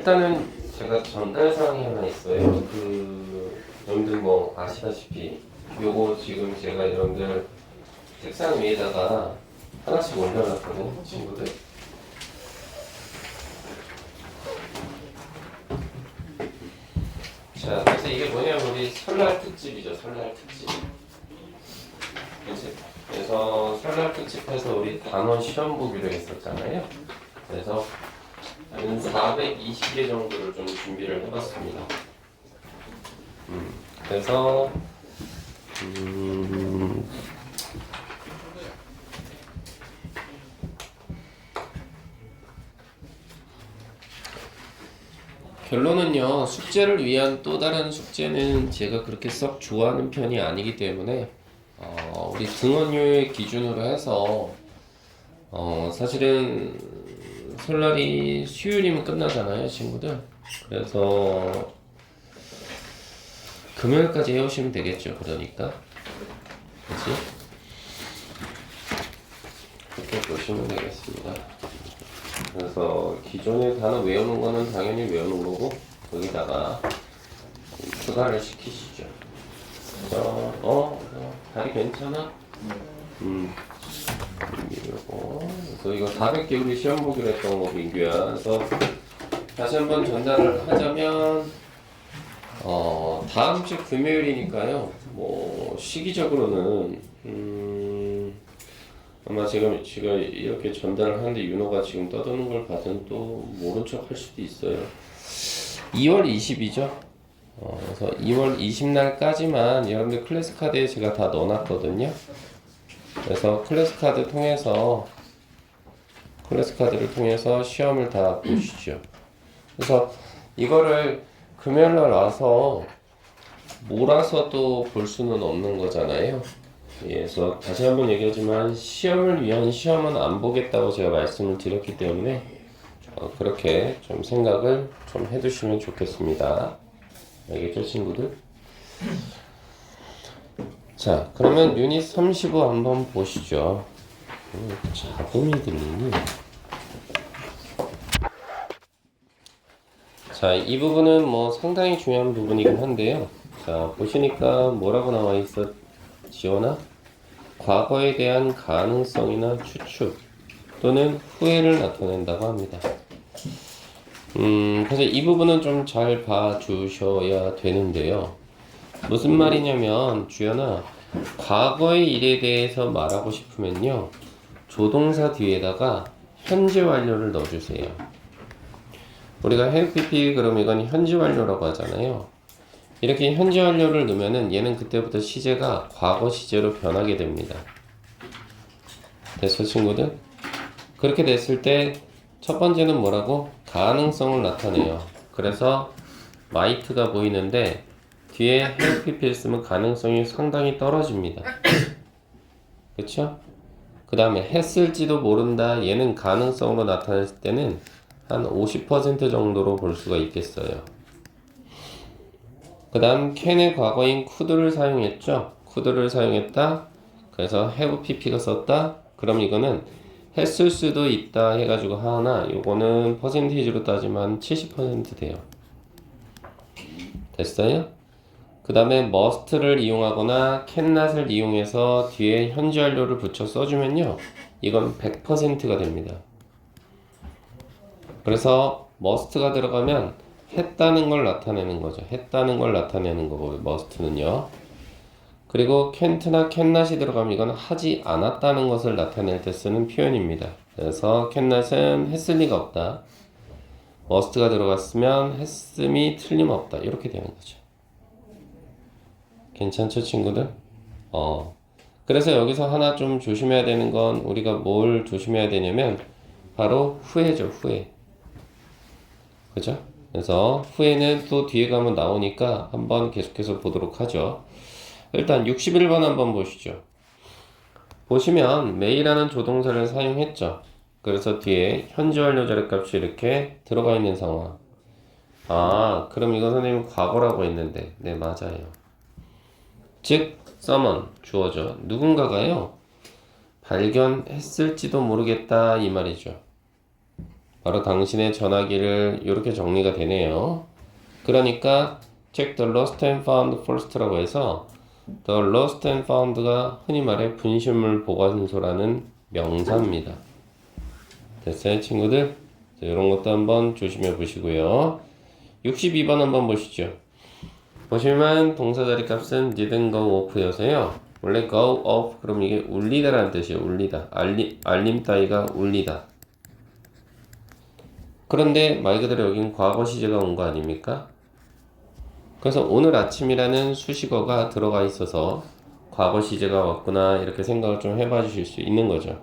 일단은 제가 전달 사항이 하나 있어요. 여러분들 뭐 아시다시피 요거 지금 제가 여러분들 책상 위에다가 하나씩 올려놨거든요, 친구들. 자, 그래서 이게 뭐냐면 우리 설날 특집이죠, 설날 특집. 그치? 그래서 설날 특집해서 우리 단원 시험 보기로 했었잖아요. 그래서 한 420개 정도를 좀 준비를 해봤습니다. 그래서 결론은요, 숙제를 위한 또 다른 숙제는 제가 그렇게 썩 좋아하는 편이 아니기 때문에 우리 등원율 기준으로 해서 사실은 설날이 수요일이면 끝나잖아요, 친구들. 그래서 금요일까지 해오시면 되겠죠, 그러니까. 그치? 그렇게 보시면 되겠습니다. 그래서 기존의 단어 외우는 거는 당연히 외우는 거고, 거기다가 추가를 시키시죠. 다리 괜찮아? 그래서 이거 400개 우리 시험 보기로 했던 거, 민규야. 그래서 다시 한번 전달을 하자면, 다음 주 금요일이니까요. 뭐 시기적으로는 아마 지금 이렇게 전달을 하는데 윤호가 지금 떠드는 걸 봐서는 또 모른 척 할 수도 있어요. 2월 20이죠. 그래서 2월 20날까지만 여러분들 클래스 카드에 제가 다 넣어놨거든요. 그래서 클래스 카드를 통해서 시험을 다 보시죠. 그래서 이거를 금요일날 와서 몰아서 또 볼 수는 없는 거잖아요. 그래서 다시 한번 얘기하지만 시험을 위한 시험은 안 보겠다고 제가 말씀을 드렸기 때문에 그렇게 좀 생각을 좀 해두시면 좋겠습니다. 알겠죠, 친구들? 자, 그러면 유닛 35 한번 보시죠. 자금이 들리니? 자, 이 부분은 뭐 상당히 중요한 부분이긴 한데요. 자, 보시니까 뭐라고 나와 있어, 지원아? 과거에 대한 가능성이나 추측 또는 후회를 나타낸다고 합니다. 그래서 이 부분은 좀 잘 봐주셔야 되는데요. 무슨 말이냐면, 주연아, 과거의 일에 대해서 말하고 싶으면요, 조동사 뒤에다가 현재 완료를 넣어주세요. 우리가 have PP 그럼 이건 현재 완료라고 하잖아요. 이렇게 현재 완료를 넣으면은 얘는 그때부터 시제가 과거 시제로 변하게 됩니다. 됐어, 친구들? 그렇게 됐을 때 첫 번째는 뭐라고? 가능성을 나타내요. 그래서 might가 보이는데 뒤에 have pp를 쓰면 가능성이 상당히 떨어집니다. 그쵸? 그 다음에 했을지도 모른다. 얘는 가능성으로 나타냈을 때는 한 50% 정도로 볼 수가 있겠어요. 그 다음 can의 과거인 could를 사용했죠. could를 사용했다. 그래서 have pp가 썼다. 그럼 이거는 했을 수도 있다 해가지고 하나, 요거는 퍼센테이지로 따지면 70% 돼요. 됐어요? 그 다음에 must를 이용하거나 cannot을 이용해서 뒤에 현재 완료를 붙여 써주면요, 이건 100%가 됩니다. 그래서 must가 들어가면 했다는 걸 나타내는 거죠. 했다는 걸 나타내는 거고, must는요. 그리고 can't나 cannot이 들어가면 이건 하지 않았다는 것을 나타낼 때 쓰는 표현입니다. 그래서 cannot은 했을 리가 없다. must가 들어갔으면 했음이 틀림없다. 이렇게 되는 거죠. 괜찮죠, 친구들? 그래서 여기서 하나 좀 조심해야 되는 건, 우리가 뭘 조심해야 되냐면 바로 후회죠, 후회. 그죠? 그래서 후회는 또 뒤에 가면 나오니까 한번 계속해서 보도록 하죠. 일단 61번 한번 보시죠. 보시면 may라는 조동사를 사용했죠. 그래서 뒤에 현재 완료 자리값이 이렇게 들어가 있는 상황. 그럼 이거 선생님 과거라고 했는데, 네, 맞아요. 즉 someone 주어죠. 누군가가요 발견했을지도 모르겠다 이 말이죠. 바로 당신의 전화기를 이렇게 정리가 되네요. 그러니까 check the lost and found first라고 해서 the lost and found가 흔히 말해 분실물 보관소라는 명사입니다. 됐어요, 친구들? 자, 이런 것도 한번 조심해 보시고요. 62번 한번 보시죠. 보시면 동사 자리 값은 didn't go off여서요. 원래 go off 그럼 이게 울리다라는 뜻이에요. 울리다. 알림 따위가 울리다. 그런데 말 그대로 여긴 과거 시제가 온 거 아닙니까? 그래서 오늘 아침이라는 수식어가 들어가 있어서 과거 시제가 왔구나 이렇게 생각을 좀 해봐 주실 수 있는 거죠.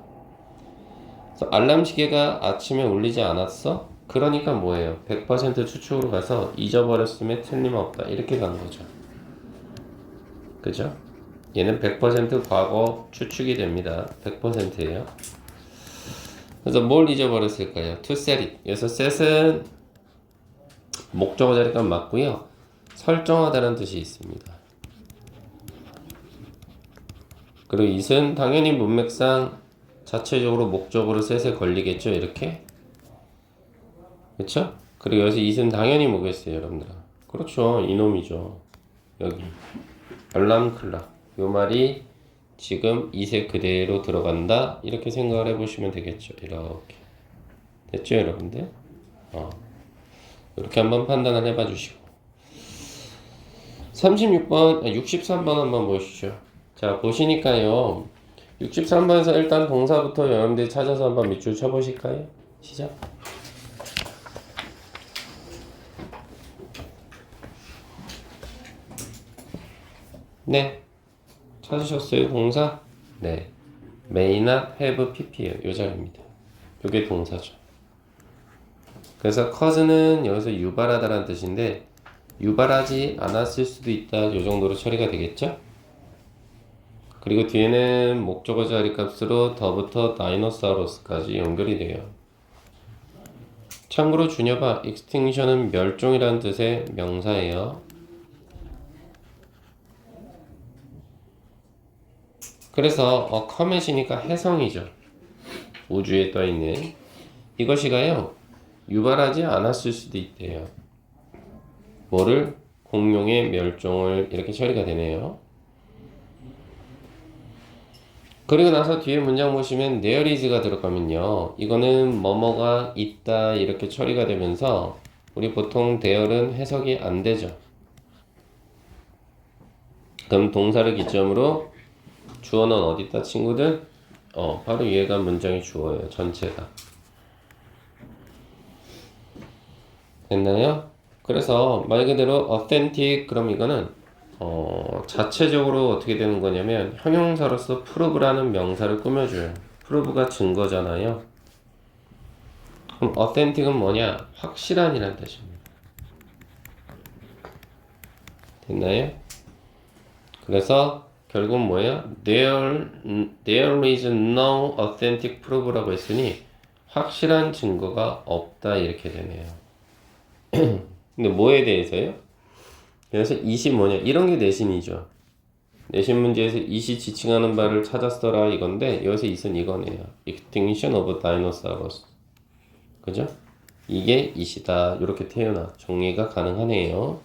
그래서 알람 시계가 아침에 울리지 않았어? 그러니까 뭐예요? 100% 추측으로 가서 잊어버렸음에 틀림없다 이렇게 가는 거죠. 그죠? 얘는 100% 과거 추측이 됩니다. 100%예요. 그래서 뭘 잊어버렸을까요? To set it. 그래서 set은 목적어 자리값 맞고요. 설정하다는 뜻이 있습니다. 그리고 it은 당연히 문맥상 자체적으로 목적으로 set에 걸리겠죠. 이렇게. 그쵸? 그리고 여기서 it은 당연히 뭐겠어요, 여러분들? 그렇죠. 이놈이죠. 여기. 알람 클락. 요 말이 지금 it에 그대로 들어간다. 이렇게 생각을 해보시면 되겠죠. 이렇게. 됐죠, 여러분들? 이렇게 한번 판단을 해봐 주시고. 63번 한번 보시죠. 자, 보시니까요. 63번에서 일단 동사부터 여러분들이 찾아서 한번 밑줄 쳐보실까요? 시작. 네. 찾으셨어요, 동사? 네. may not have pp예요. 요 자리입니다. 요게 동사죠. 그래서 cause는 여기서 유발하다라는 뜻인데 유발하지 않았을 수도 있다. 요 정도로 처리가 되겠죠? 그리고 뒤에는 목적어 자리 값으로 더부터 다이노사우루스까지 연결이 돼요. 참고로 준여봐, extinction은 멸종이라는 뜻의 명사예요. 그래서 comet이니까 해성이죠. 우주에 떠있는 이것이가요. 유발하지 않았을 수도 있대요. 뭐를? 공룡의 멸종을 이렇게 처리가 되네요. 그리고 나서 뒤에 문장 보시면 there is가 들어가면요. 이거는 뭐뭐가 있다 이렇게 처리가 되면서 우리 보통 there는 해석이 안 되죠. 그럼 동사를 기점으로 주어는 어디 있다 친구들? 바로 얘가 문장의 주어예요. 전체가. 됐나요? 그래서 말 그대로 authentic 그럼 이거는 자체적으로 어떻게 되는 거냐면 형용사로서 prove라는 명사를 꾸며줘요. prove가 증거잖아요. 그럼 authentic은 뭐냐? 확실한이란 뜻입니다. 됐나요? 그래서 결국 뭐예요? There is no authentic proof라고 했으니 확실한 증거가 없다 이렇게 되네요. 근데 뭐에 대해서요? 그래서 it이 뭐냐? 이런 게 내신이죠. 내신 문제에서 it이 지칭하는 바를 찾았어라 이건데 여기서 it은 이거네요. Extinction of Dinosaurs. 그죠? 이게 it이다. 이렇게 태어나 정리가 가능하네요.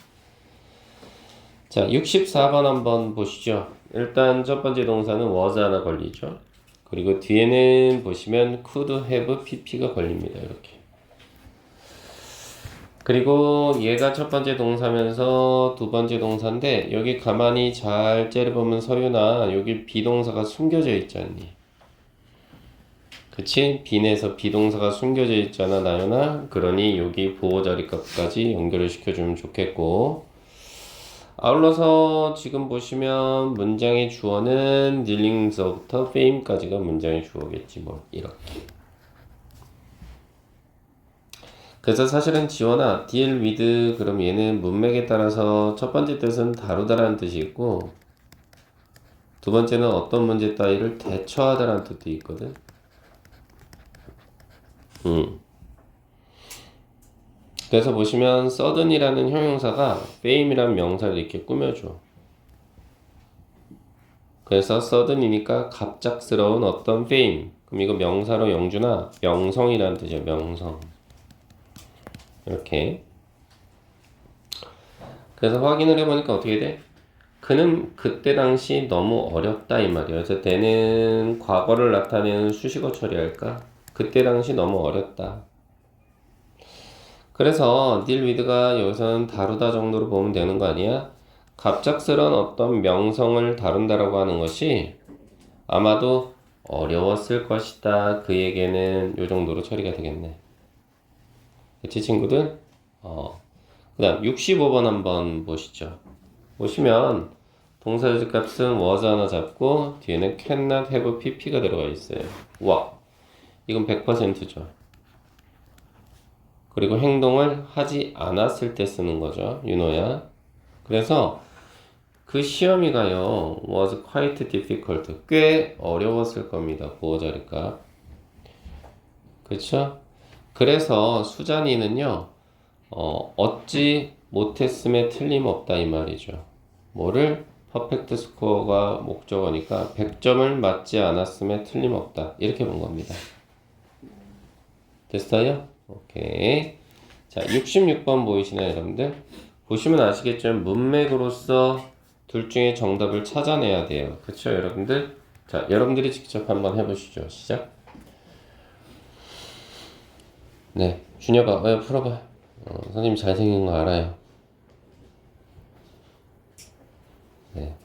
자, 64번 한번 보시죠. 일단 첫 번째 동사는 was 하나 걸리죠. 그리고 뒤에는 보시면 could have pp가 걸립니다. 이렇게. 그리고 얘가 첫 번째 동사면서 두 번째 동사인데 여기 가만히 잘 째려보면 서윤아 여기 비동사가 숨겨져 있지 않니? 그치? 빈에서 비동사가 숨겨져 있잖아 나연아. 그러니 여기 보호자리 값까지 연결을 시켜주면 좋겠고 아울러서 지금 보시면 문장의 주어는 dealing서부터 fame까지가 문장의 주어겠지 뭐 이렇게. 그래서 사실은 지원아 deal with 그럼 얘는 문맥에 따라서 첫 번째 뜻은 다루다라는 뜻이 있고 두 번째는 어떤 문제 따위를 대처하다라는 뜻도 있거든. 그래서 보시면 sudden이라는 형용사가 fame이라는 명사를 이렇게 꾸며줘. 그래서 sudden이니까 갑작스러운 어떤 fame. 그럼 이거 명사로 영주나 명성이라는 뜻이야. 명성. 이렇게. 그래서 확인을 해보니까 어떻게 돼? 그는 그때 당시 너무 어렵다 이 말이에요. 그래서 대는 과거를 나타내는 수식어 처리할까? 그때 당시 너무 어렵다. 그래서 deal with가 여기서는 다루다 정도로 보면 되는 거 아니야? 갑작스런 어떤 명성을 다룬다라고 하는 것이 아마도 어려웠을 것이다. 그에게는 요 정도로 처리가 되겠네. 그치 친구들? 그 다음 65번 한번 보시죠. 보시면 동사의 값은 was 하나 잡고 뒤에는 cannot have pp가 들어가 있어요. 와, 이건 100%죠. 그리고 행동을 하지 않았을 때 쓰는 거죠. 윤호야. 그래서 그 시험이가요 was quite difficult, 꽤 어려웠을 겁니다. 보호 자리값. 그쵸? 그래서 수잔이는요 얻지 못했음에 틀림없다 이 말이죠. 뭐를? 퍼펙트 스코어가 목적어니까 100점을 맞지 않았음에 틀림없다 이렇게 본 겁니다. 됐어요? 오케이. 자, 66번 보이시나요 여러분들? 보시면 아시겠지만 문맥으로서 둘 중에 정답을 찾아내야 돼요. 그쵸 여러분들? 자, 여러분들이 직접 한번 해보시죠. 시작. 네, 준혁아, 풀어봐. 선생님 잘생긴 거 알아요. 네.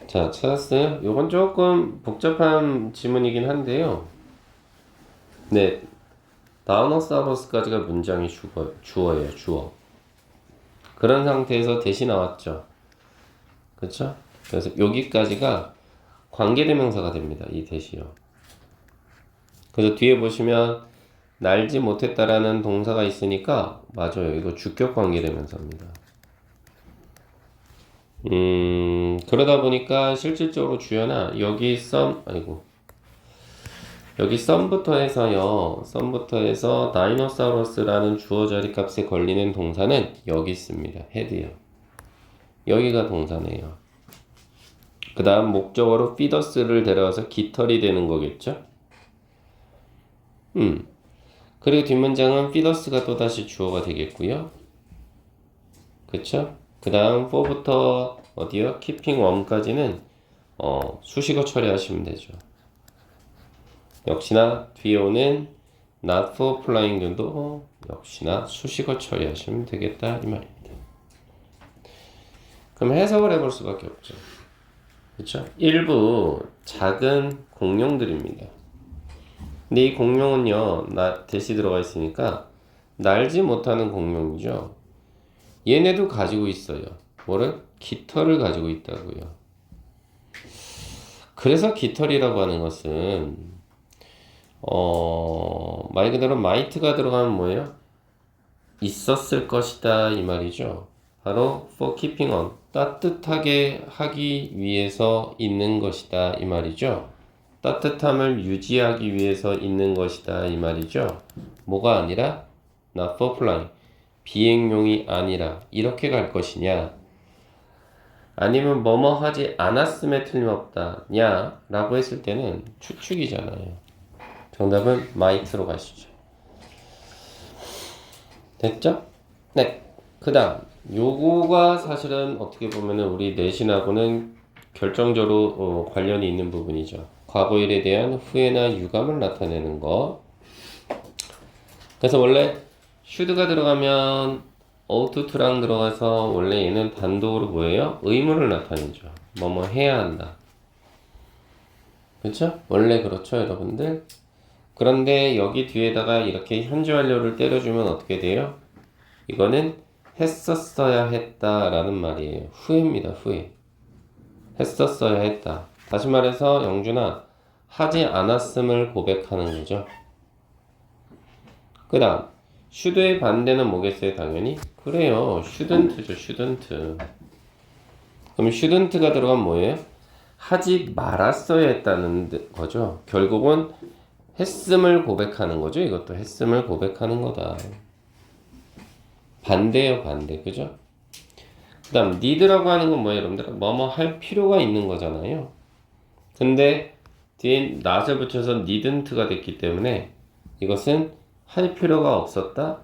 자, 찾았어요? 요건 조금 복잡한 지문이긴 한데요. 네, 다우너사우루스까지가 문장이 주어예요, 주어. 그런 상태에서 대시 나왔죠. 그쵸? 그래서 여기까지가 관계대명사가 됩니다, 이 대시요. 그래서 뒤에 보시면 날지 못했다라는 동사가 있으니까 맞아요. 이거 주격 관계대명사입니다. 그러다 보니까 실질적으로 주어나 여기 썸부터 해서 다이노사우루스라는 주어 자리 값에 걸리는 동사는 여기 있습니다. 헤드요. 여기가 동사네요. 그 다음 목적어로 피더스를 데려와서 깃털이 되는 거겠죠? 그리고 뒷문장은 피더스가 또다시 주어가 되겠고요. 그쵸? 그 다음 4부터 어디요? keeping warm까지는 수식어 처리하시면 되죠. 역시나 뒤에 오는 not for flying도 역시나 수식어 처리하시면 되겠다 이 말입니다. 그럼 해석을 해볼 수밖에 없죠. 그쵸? 일부 작은 공룡들입니다. 근데 이 공룡은요 대시 들어가 있으니까 날지 못하는 공룡이죠. 얘네도 가지고 있어요. 뭐를? 깃털을 가지고 있다고요. 그래서 깃털이라고 하는 것은 말 그대로 might가 들어가면 뭐예요? 있었을 것이다 이 말이죠. 바로 for keeping on, 따뜻하게 하기 위해서 있는 것이다 이 말이죠. 따뜻함을 유지하기 위해서 있는 것이다 이 말이죠. 뭐가 아니라 not for flying, 비행용이 아니라 이렇게 갈 것이냐, 아니면 뭐뭐 하지 않았음에 틀림없다냐 라고 했을 때는 추측이잖아요. 정답은 might로 가시죠. 됐죠? 네. 그 다음 요거가 사실은 어떻게 보면 우리 내신하고는 결정적으로 관련이 있는 부분이죠. 과거 일에 대한 후회나 유감을 나타내는 거. 그래서 원래 should가 들어가면 ought to랑 들어가서 원래 얘는 단독으로 뭐예요? 의무를 나타내죠. 뭐뭐 해야 한다. 그렇죠? 원래 그렇죠 여러분들? 그런데 여기 뒤에다가 이렇게 현재 완료를 때려주면 어떻게 돼요? 이거는 했었어야 했다라는 말이에요. 후회입니다. 후회. 했었어야 했다. 다시 말해서 영준아, 하지 않았음을 고백하는 거죠. 그 다음 should의 반대는 뭐겠어요? 당연히 그래요. shouldn't죠. shouldn't. 그럼 shouldn't가 들어가면 뭐예요? 하지 말았어야 했다는 거죠. 결국은 했음을 고백하는 거죠. 이것도 했음을 고백하는 거다. 반대예요, 반대. 그죠? 그 다음 need라고 하는 건 뭐예요, 여러분들? 뭐뭐 할 필요가 있는 거잖아요. 근데 뒤에 not을 붙여서 needn't가 됐기 때문에 이것은 할 필요가 없었다?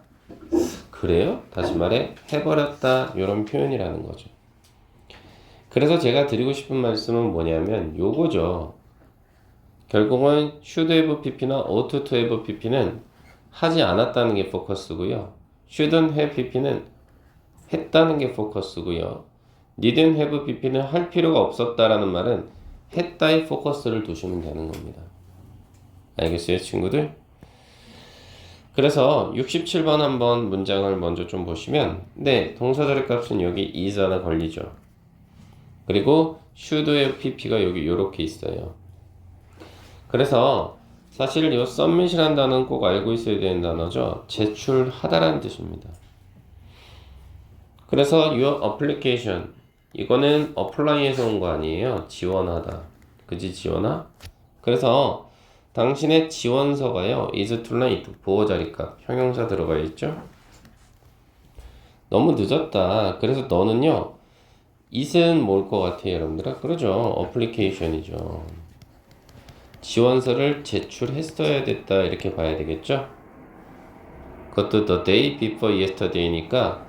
그래요? 다시 말해 해버렸다 이런 표현이라는 거죠. 그래서 제가 드리고 싶은 말씀은 뭐냐면 요거죠. 결국은 should have pp나 ought to have pp는 하지 않았다는 게 포커스고요. shouldn't have pp는 했다는 게 포커스고요. needn't have pp는 할 필요가 없었다라는 말은 했다의 포커스를 두시면 되는 겁니다. 알겠어요, 친구들? 그래서 67번 한번 문장을 먼저 좀 보시면 네, 동사절의 값은 여기 is 하나 걸리죠. 그리고 should의 pp가 여기 요렇게 있어요. 그래서 사실 이 submit이라는 단어는 꼭 알고 있어야 되는 단어죠. 제출하다라는 뜻입니다. 그래서 your application 이거는 apply에서 온 거 아니에요. 지원하다. 그지 지원아? 그래서 당신의 지원서가요. is too late. 보호 자리값. 형용사 들어가 있죠. 너무 늦었다. 그래서 너는요. it은 뭘 것 같아요, 여러분들아? 그러죠. application이죠. 지원서를 제출했어야 됐다. 이렇게 봐야 되겠죠? 그것도 the day before yesterday니까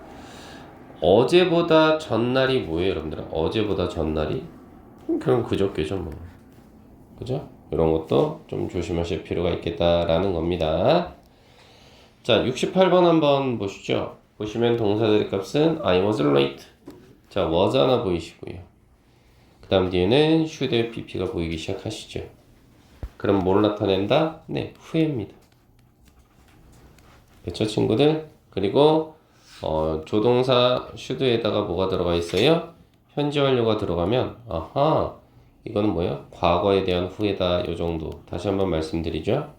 어제보다 전날이 뭐예요, 여러분들? 어제보다 전날이? 그럼 그저께죠, 뭐. 그죠? 이런 것도 좀 조심하실 필요가 있겠다라는 겁니다. 자, 68번 한번 보시죠. 보시면 동사들의 값은 I was late. 자, was 하나 보이시고요. 그 다음 뒤에는 should pp가 보이기 시작하시죠. 그럼 뭘 나타낸다? 네, 후회입니다. 그렇죠, 친구들? 그리고 조동사 should에다가 뭐가 들어가 있어요? 현재 완료가 들어가면 아하, 이거는 뭐예요? 과거에 대한 후회다. 요 정도. 다시 한번 말씀드리죠.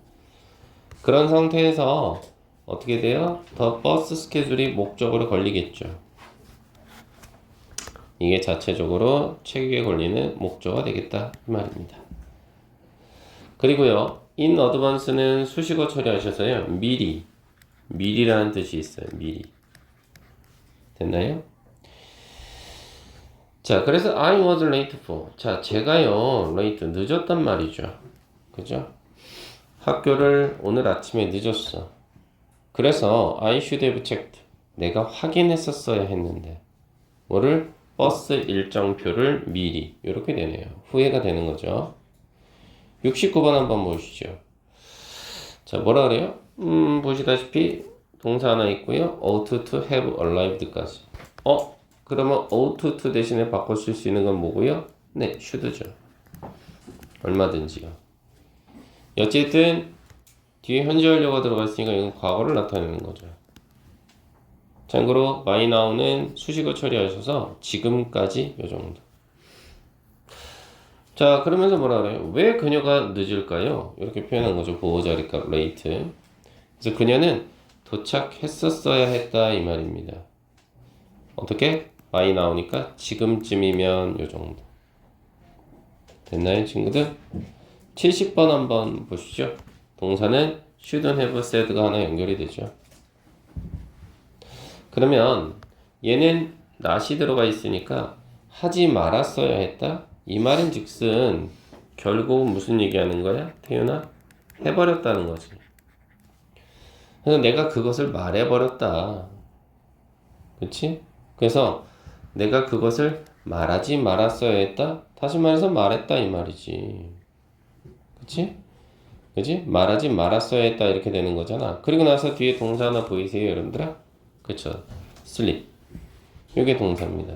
그런 상태에서 어떻게 돼요? 더 버스 스케줄이 목적으로 걸리겠죠. 이게 자체적으로 책 위에 걸리는 목적어가 되겠다 이 말입니다. 그리고요, in advance는 수식어 처리하셔서요. 미리라는 뜻이 있어요. 미리. 됐나요? 자, 그래서 I was late for. 자, 제가요, late, 늦었단 말이죠. 그죠? 학교를 오늘 아침에 늦었어. 그래서 I should have checked. 내가 확인했었어야 했는데. 뭐를? 버스 일정표를 미리. 이렇게 되네요. 후회가 되는 거죠. 69번 한번 보시죠. 자, 뭐라 그래요? 보시다시피 동사 하나 있고요. ought to have arrived까지. 그러면 ought to 대신에 바꿔 쓸 수 있는 건 뭐고요? 네, should죠. 얼마든지요. 어쨌든 뒤에 현재 완료가 들어가 있으니까 이건 과거를 나타내는 거죠. 참고로 by now는 수식어 처리하셔서 지금까지 요 정도. 자, 그러면서 뭐라 그래요? 왜 그녀가 늦을까요? 이렇게 표현한 거죠. 보호 자리값 late. 그래서 그녀는 도착했었어야 했다 이 말입니다. 어떻게? 많이 나오니까 지금쯤이면 요 정도. 됐나요, 친구들? 70번 한번 보시죠. 동사는 shouldn't have said가 하나 연결이 되죠. 그러면 얘는 not이 들어가 있으니까 하지 말았어야 했다. 이 말은 즉슨 결국 무슨 얘기하는 거야? 태윤아? 해버렸다는 거지. 그래서 내가 그것을 말해버렸다. 그치? 그래서 내가 그것을 말하지 말았어야 했다? 다시 말해서 말했다 이 말이지. 그치? 그치? 말하지 말았어야 했다 이렇게 되는 거잖아. 그리고 나서 뒤에 동사 하나 보이세요 여러분들아? 그쵸? sleep. 이게 동사입니다.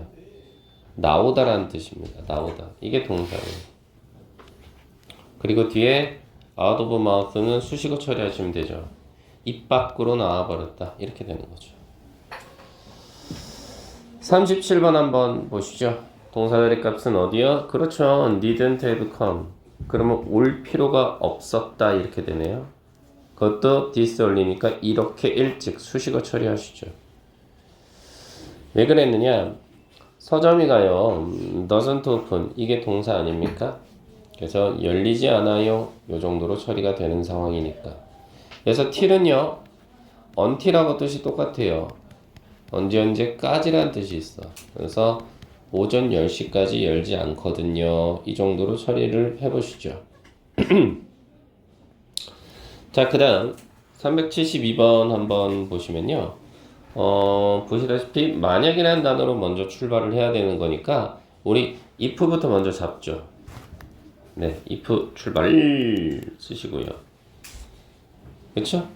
나오다라는 뜻입니다. 나오다. 이게 동사예요. 그리고 뒤에 out of mouth는 수식어 처리하시면 되죠. 입 밖으로 나와버렸다. 이렇게 되는 거죠. 37번 한번 보시죠. 동사들의 값은 어디요? 그렇죠. didn't have come. 그러면 올 필요가 없었다. 이렇게 되네요. 그것도 this early니까 이렇게 일찍 수식어 처리하시죠. 왜 그랬느냐? 서점이가요. doesn't open. 이게 동사 아닙니까? 그래서 열리지 않아요. 요 정도로 처리가 되는 상황이니까. 그래서 till은요. until하고 뜻이 똑같아요. 언제까지란 뜻이 있어. 그래서 오전 10시까지 열지 않거든요. 이 정도로 처리를 해보시죠. 자, 그 다음 372번 한번 보시면요. 보시다시피 만약이라는 단어로 먼저 출발을 해야 되는 거니까 우리 if부터 먼저 잡죠. 네, if 출발 쓰시고요. 그쵸?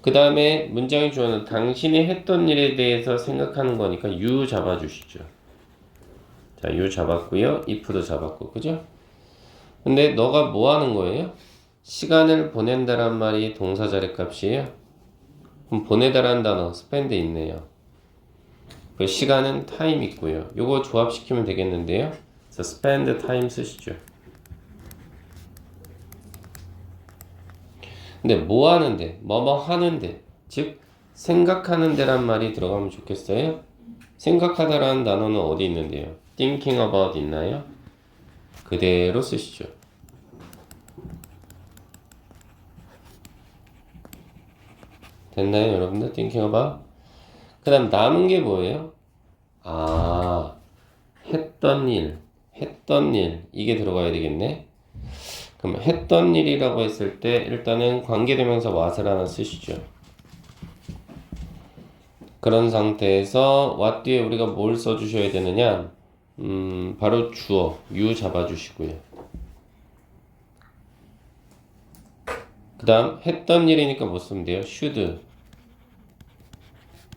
그 다음에 문장의 주어는 당신이 했던 일에 대해서 생각하는 거니까 you 잡아주시죠. 자, you 잡았고요. if도 잡았고, 그죠? 근데 너가 뭐 하는 거예요? 시간을 보낸다란 말이 동사 자리 값이에요. 그럼 보내다란 단어 spend 있네요. 그 시간은 time 있고요. 요거 조합시키면 되겠는데요. 그래서 spend time 쓰시죠. 근데 뭐 하는데, 뭐뭐 하는데, 즉 생각하는 데란 말이 들어가면 좋겠어요. 생각하다라는 단어는 어디 있는데요? thinking about 있나요? 그대로 쓰시죠. 됐나요, 여러분들? thinking about. 그 다음 남은 게 뭐예요? 아, 했던 일 이게 들어가야 되겠네. 그럼 했던 일이라고 했을 때 일단은 관계대명사 what을 하나 쓰시죠. 그런 상태에서 what 뒤에 우리가 뭘 써주셔야 되느냐? 바로 주어 you 잡아주시고요. 그 다음 했던 일이니까 뭐 쓰면 돼요? should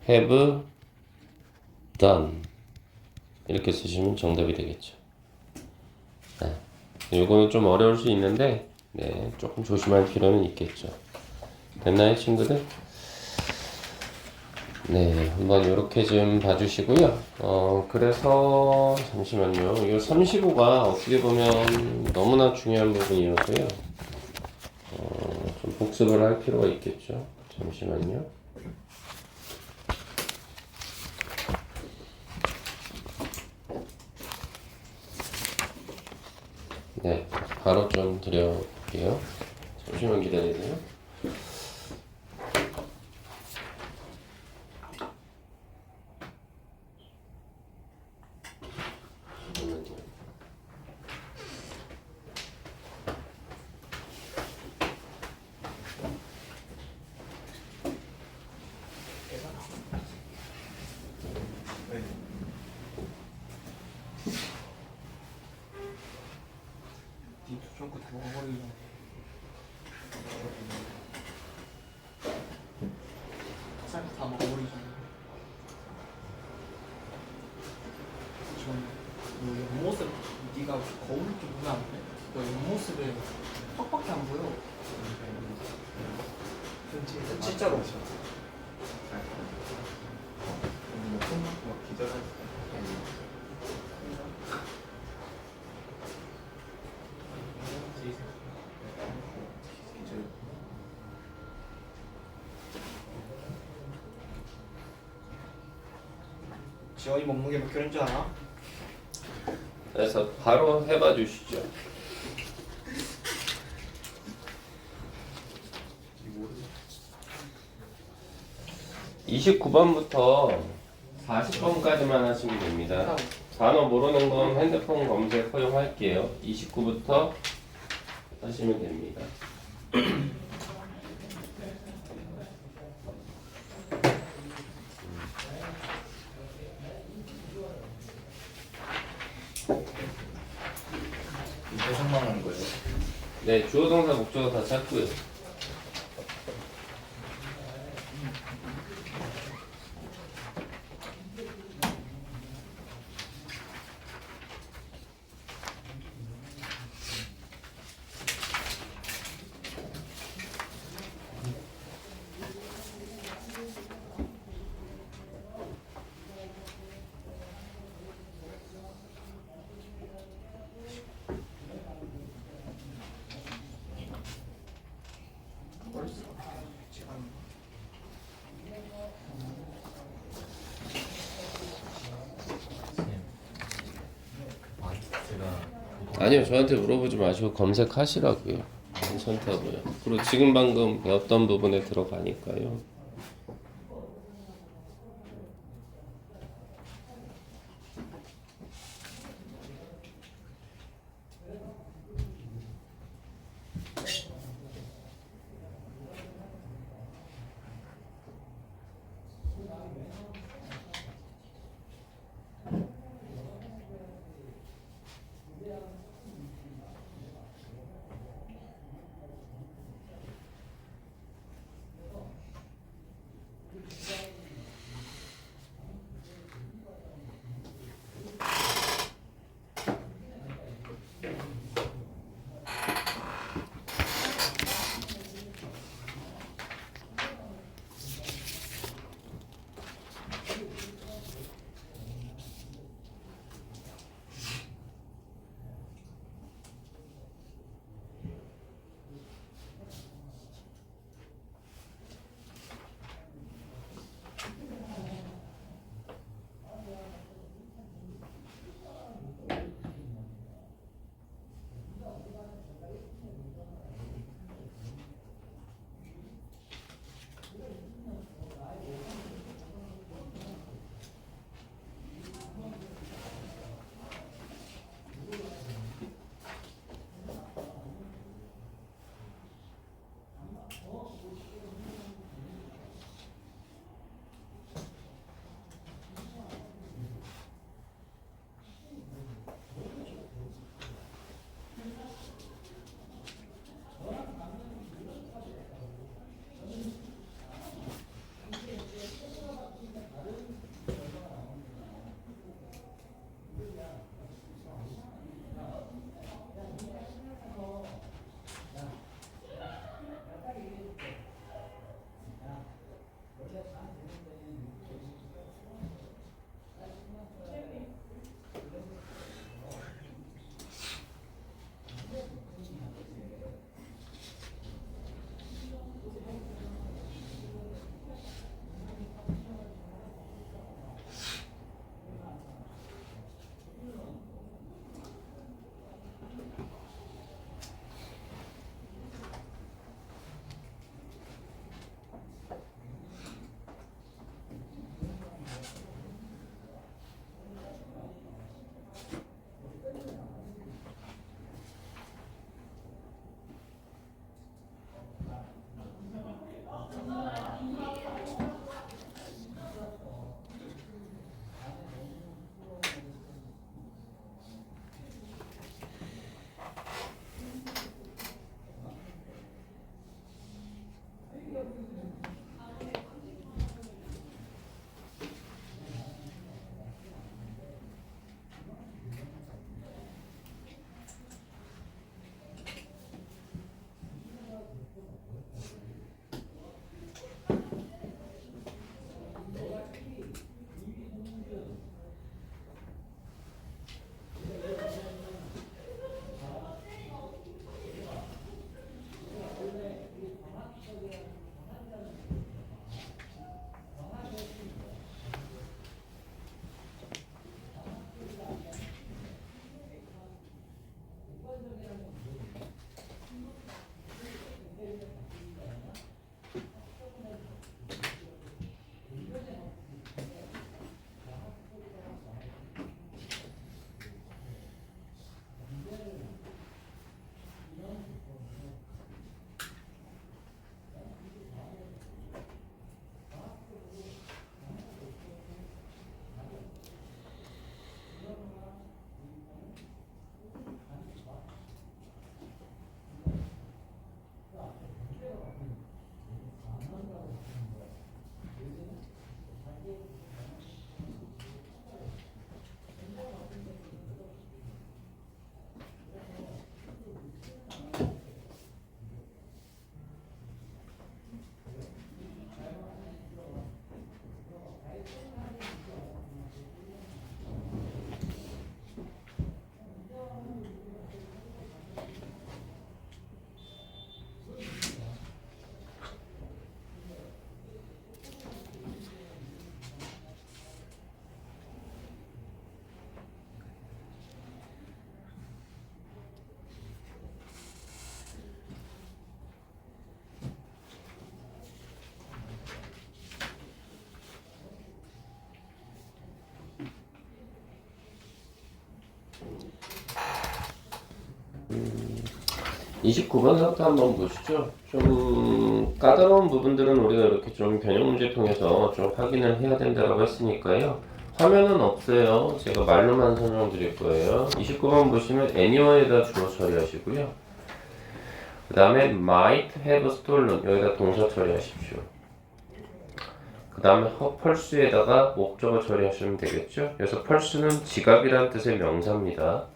have done 이렇게 쓰시면 정답이 되겠죠. 네. 요거는 좀 어려울 수 있는데 네, 조금 조심할 필요는 있겠죠. 됐나요, 친구들? 네, 한번 이렇게 좀 봐주시고요. 그래서 잠시만요. 이 35가 어떻게 보면 너무나 중요한 부분이어서요. 좀 복습을 할 필요가 있겠죠. 잠시만요. 네, 바로 좀 드려볼게요. 잠시만 기다리세요. 자꾸 다 먹어버리려고. 쌀도 다 먹어버리잖아. 저 옆모습 네가 거울 좀 보면 안 돼? 너 옆모습에 턱밖에 안 보여. 진짜로. 막 기절할 지원이 몸무게 몇 킬로인 줄 알아? 그래서 바로 해봐 주시죠. 29번부터 40번까지만 하시면 됩니다. 단어 모르는 건 핸드폰 검색 허용할게요. 29부터 하시면 됩니다. 대상만 하는 거예요? 네, 주어 동사 목적어 다 찾고요. 아니요, 저한테 물어보지 마시고 검색하시라고요. 괜찮다고요. 그리고 지금 방금 배웠던 부분에 들어가니까요. 29번서부터 한번 보시죠. 좀 까다로운 부분들은 우리가 이렇게 좀 변형 문제 통해서 좀 확인을 해야 된다고 했으니까요. 화면은 없어요. 제가 말로만 설명드릴 거예요. 29번 보시면 anyone에다 주어 처리하시고요. 그 다음에 might have stolen 여기다 동사 처리하십시오. 그 다음에 펄스에다가 목적어 처리하시면 되겠죠. 그래서 펄스는 지갑이란 뜻의 명사입니다.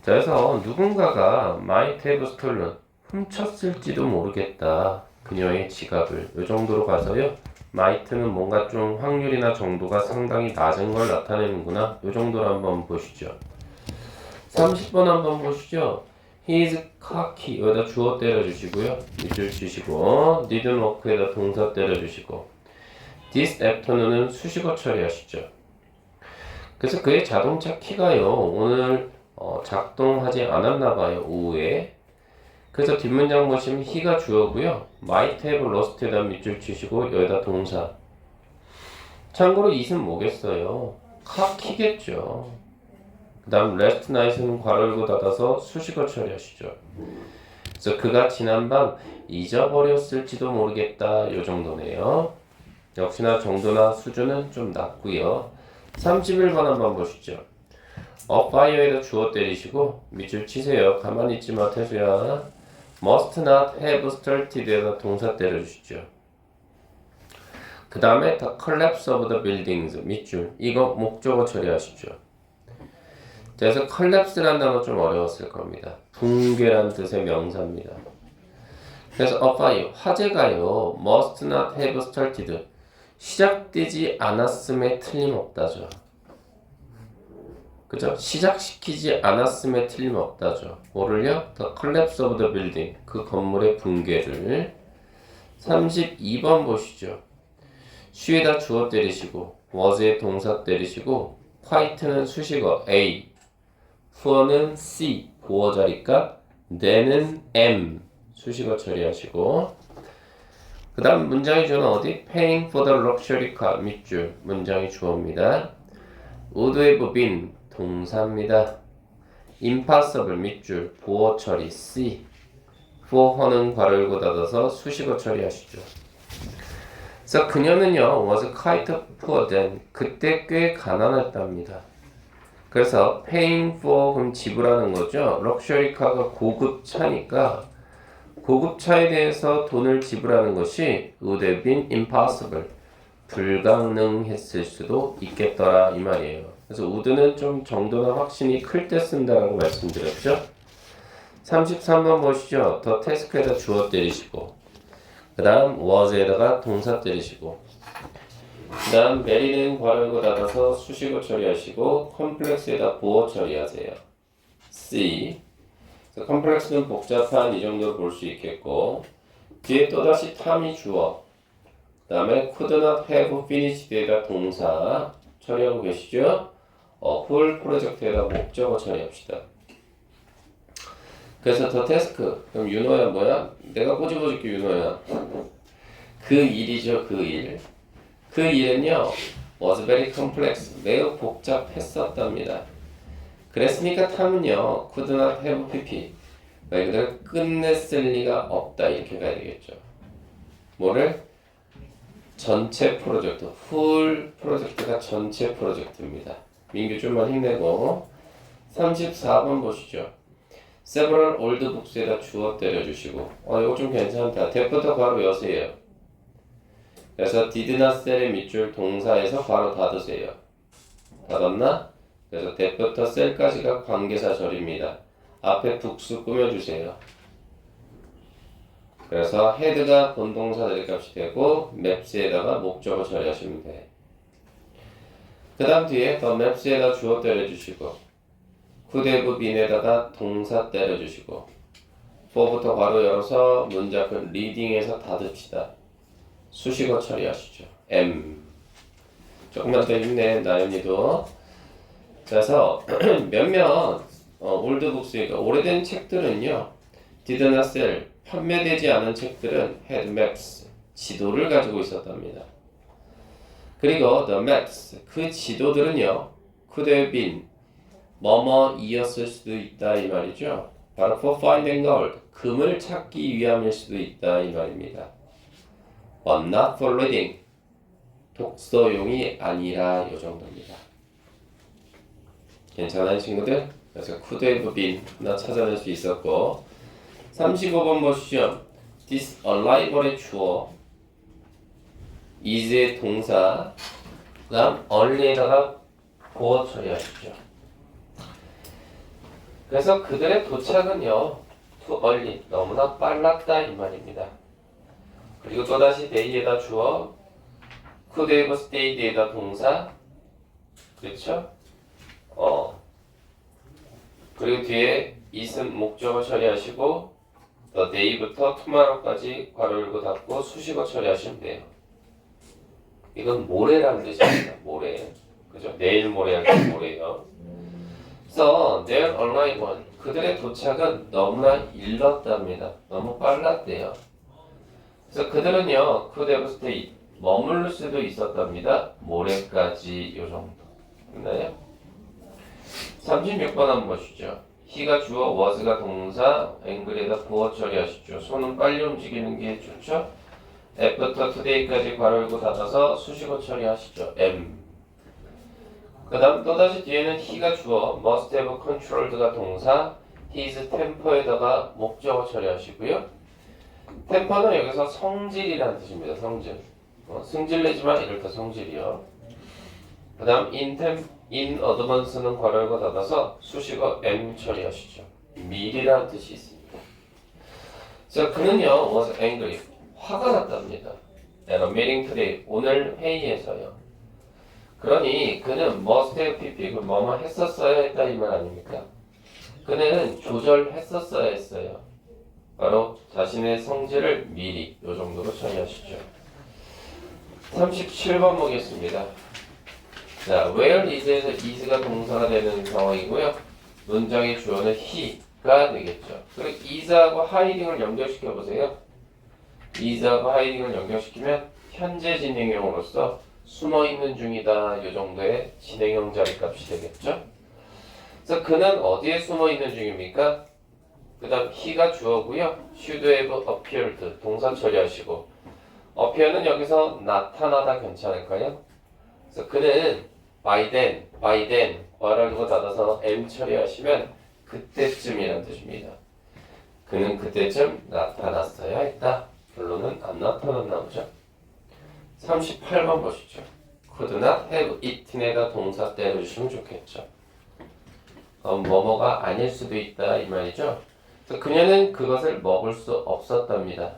자, 그래서 누군가가 might have stolen 훔쳤을지도 모르겠다. 그녀의 지갑을. 이 정도로 가서요. might는 뭔가 좀 확률이나 정도가 상당히 낮은 걸 나타내는구나. 이 정도로 한번 보시죠. 30번 한번 보시죠. He is cocky. 여기다 주어 때려주시고요. 밑줄 치시고 didn't work에다 동사 때려주시고 this afternoon은 수식어 처리하시죠. 그래서 그의 자동차 키가요. 오늘 작동하지 않았나봐요. 오후에. 그래서 뒷문장 보시면 he가 주어고요. might have lost에다 밑줄 치시고 여기다 동사. 참고로 it은 뭐겠어요? cocky겠죠. 그 다음 last night은 괄호 열고 닫아서 수식어 처리하시죠. 그래서 그가 지난밤 잊어버렸을지도 모르겠다. 요 정도네요. 역시나 정도나 수준은 좀 낮고요. 31번 한번 보시죠. fire에다 주어 때리시고 밑줄 치세요. 가만히 있지 마 태수야. must not have started에다 동사 때려주시죠. 그 다음에 the collapse of the buildings 밑줄 이거 목적어 처리하시죠. 그래서 collapse라는 단어 좀 어려웠을 겁니다. 붕괴란 뜻의 명사입니다. 그래서 a fire 화재가요 must not have started 시작되지 않았음에 틀림없다죠. 그죠? 시작시키지 않았음에 틀림없다죠. 뭐를요? The collapse of the building. 그 건물의 붕괴를. 32번 보시죠. she에다 주어 때리시고 was에 동사 때리시고 quiet는 수식어 A poor는 C 보어 자리값 the는 M 수식어 처리하시고 그 다음 문장이 주어는 어디? paying for the luxury car 밑줄 문장이 주어입니다. would have been 동사입니다. impossible 밑줄 보어 처리 C for her는 괄호 열고 닫아서 수식어 처리하시죠. 그래서 그녀는요 was quite poor then 그때 꽤 가난했답니다. 그래서 paying for 그럼 지불하는 거죠. luxury car가 고급 차니까 고급 차에 대해서 돈을 지불하는 것이 would have been impossible 불가능했을 수도 있겠더라 이 말이에요. 그래서 would는 좀 정도나 확신이 클 때 쓴다라고 말씀드렸죠. 33번 보시죠. 더 태스크에다 주어 때리시고 그 다음 was에다가 동사 때리시고 그 다음 메리는 괄호 열고 닫아서 수식어 처리하시고 컴플렉스에다 보어 처리하세요. C 컴플렉스는 복잡한 이 정도로 볼 수 있겠고 뒤에 또다시 탐이 주어 그 다음에 could not have finished에다 동사 처리하고 계시죠? whole 프로젝트에다 목적어 처리합시다. 그래서 더 태스크 그럼 윤호야 뭐야? 내가 꼬집어줄게 윤호야. 그 일이죠 그 일. 그 일은요 was very complex 매우 복잡했었답니다. 그랬으니까 탐은요 could not have pp 말 그대로 끝냈을 리가 없다 이렇게 가야 되겠죠. 뭐를? 전체 프로젝트 풀 프로젝트가 전체 프로젝트입니다. 민규 좀만 힘내고 34번 보시죠. several old books에다 주어 때려주시고 이거 좀 괜찮다. 대부터 괄호 여세요. 그래서 did not sell의 밑줄 동사에서 괄호 닫으세요. 닫았나? 그래서 that부터 sell까지가 관계사절입니다. 앞에 북수 꾸며주세요. 그래서 head가 본동사 대리값이 되고 maps에다가 목적어 처리하시면 돼. 그 다음 뒤에 the maps에다 주어 때려주시고 could have been에다가 동사 때려주시고 for부터 괄호 열어서 문장은 reading에서 닫읍시다. 수식어 처리하시죠. M 조금만 더 힘내 나연이도. 그래서 몇몇 올드북스니까 오래된 책들은요 did not sell 판매되지 않은 책들은 had maps 지도를 가지고 있었답니다. 그리고 the maps 그 지도들은요 could have been 뭐뭐이었을 수도 있다 이 말이죠. 바로 for finding gold. 금을 찾기 위함일 수도 있다 이 말입니다. But not for reading. 독서용이 아니라 요 정도입니다. 괜찮아요 친구들? 그래서 could have been 나 찾아낼 수 있었고 35번 보시죠. This arrival의 주어 is의 동사 그 다음 only에다가 보어 처리하시죠. 그래서 그들의 도착은요 too early 너무나 빨랐다 이 말입니다. 그리고 또다시 day에다 주어 could have stayed에다 동사 그렇죠? 그리고 뒤에 is은 목적어 처리하시고 the day부터 tomorrow까지 괄호 열고 닫고 수식어 처리하시면 돼요. 이건 모레라는 뜻입니다. 모레. 그죠? 내일 모레 할 때 모레요. 그래서 their arrival 그들의 도착은 너무나 일렀답니다. 너무 빨랐대요. 그래서 그들은요 could have stayed 머무를 수도 있었답니다. 모레까지 요 정도. 됐나요? 36번 한번 보시죠. he가 주어, was가 동사, angry에다 보어 처리하시죠. 손은 빨리 움직이는 게 좋죠. F부터 today까지 괄호 열고 닫아서 수식어 처리하시죠. M. 그 다음 또다시 뒤에는 he가 주어, must have controlled가 동사, his temper에다가 목적어 처리하시고요. temper는 여기서 성질이라는 뜻입니다. 성질. 승질내지만 이럴 때 성질이요. 그 다음 in advance는 괄호 열고 닫아서 수식어 M 처리하시죠. 미리라는 뜻이 있습니다. 자, 그는요 was angry 화가 났답니다. at a meeting today 오늘 회의에서요. 그러니 그는 must have pp 그 뭐뭐 했었어야 했다 이 말 아닙니까? 그는 조절했었어야 했어요. 바로 자신의 성질을 미리 요 정도로 처리하시죠. 37번 보겠습니다. 자, where is에서 is가 동사가 되는 상황이고요. 문장의 주어는 he가 되겠죠. 그리고 is하고 hiding을 연결시켜 보세요. is하고 hiding을 연결시키면 현재 진행형으로서 숨어 있는 중이다. 이 정도의 진행형 자리값이 되겠죠. 그래서 그는 어디에 숨어 있는 중입니까? 그 다음 he가 주어고요. should have appeared 동사 처리하시고 appear는 여기서 나타나다 괜찮을까요? 그래서 그는 by then 괄호 열고 닫아서 M 처리하시면 그때쯤이라는 뜻입니다. 그는 그때쯤 나타났어야 했다. 결론은 안 나타났나 보죠. 38번 보시죠. could not have eaten에다 동사 때려주시면 좋겠죠. 뭐뭐가 아닐 수도 있다 이 말이죠. 그래서 그녀는 그것을 먹을 수 없었답니다.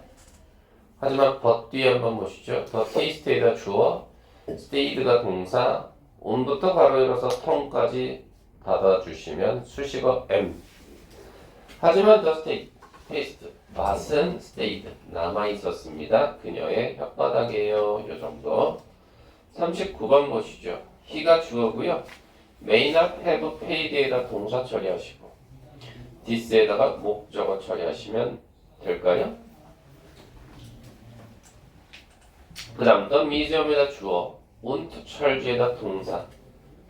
하지만 but 뒤에 한번 보시죠. the taste에다 주어 stayed가 동사 온부터 괄호 열어서 ton까지 닫아주시면 수식어 M. 하지만 the taste 맛은 stayed 남아있었습니다. 그녀의 혓바닥이에요. 요 정도. 39번 보시죠. he가 주어고요. may not have paid에다 동사 처리하시고 this에다가 목적어 처리하시면 될까요? 그 다음 the museum에다 주어 want charge에다 동사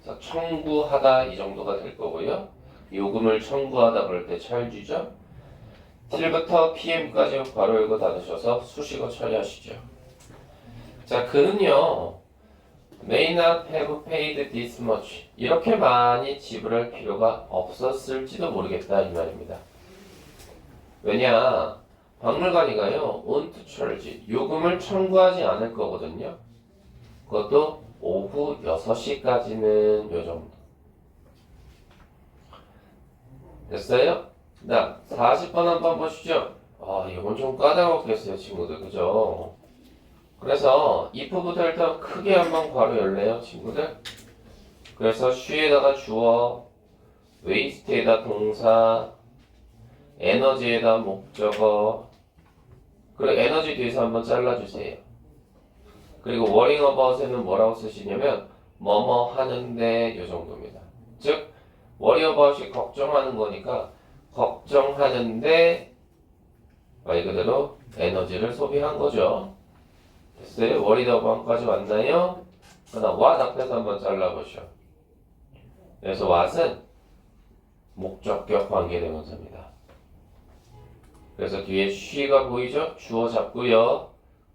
자, 청구하다 이 정도가 될 거고요. 요금을 청구하다 그럴 때 charge죠. till부터 pm까지 괄호 열고 닫으셔서 수식어 처리하시죠. 자, 그는요 may not have paid this much 이렇게 많이 지불할 필요가 없었을지도 모르겠다 이 말입니다. 왜냐 박물관이가요 want charge 요금을 청구하지 않을 거거든요. 그것도 오후 6시까지는 요 정도. 됐어요? 나 40번 한번 보시죠. 이건 좀 까다롭겠어요 친구들 그죠? 그래서 if부터 일단 크게 한번 괄호 열래요 친구들. 그래서 she에다가 주어 waste에다 동사 에너지에다 목적어 그리고 에너지 뒤에서 한번 잘라주세요. 그리고 worrying about에는 뭐라고 쓰시냐면 뭐뭐 하는데 요 정도입니다. 즉 worry about이 걱정하는 거니까 걱정하는데 말 그대로 에너지를 소비한 거죠. 됐어요? worried about까지 왔나요? 그다음 what 앞에서 한번 잘라보죠. 그래서 what은 목적격 관계대명사입니다. 그래서 뒤에 she가 보이죠? 주어 잡고요.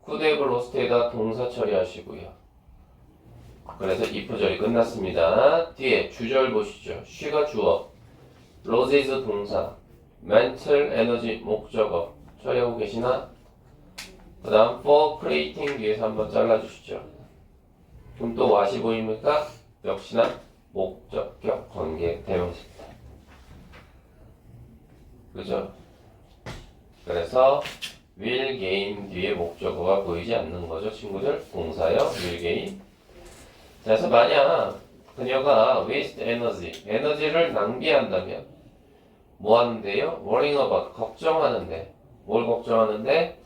could have lost에다 동사 처리하시고요. 그래서 if절이 끝났습니다. 뒤에 주절 보시죠. she가 주어, loses 동사, mental energy 목적어 처리하고 계시나? 그 다음 for creating 뒤에서 한번 잘라주시죠. 그럼 또 what이 보입니까? 역시나 목적격 관계 대명사입니다. 그죠? 그래서 will gain 뒤에 목적어가 보이지 않는 거죠, 친구들. 동사요, will gain. 자, 그래서 만약 그녀가 waste energy, 에너지를 낭비한다면 뭐 하는데요? worrying about, 걱정하는데. 뭘 걱정하는데?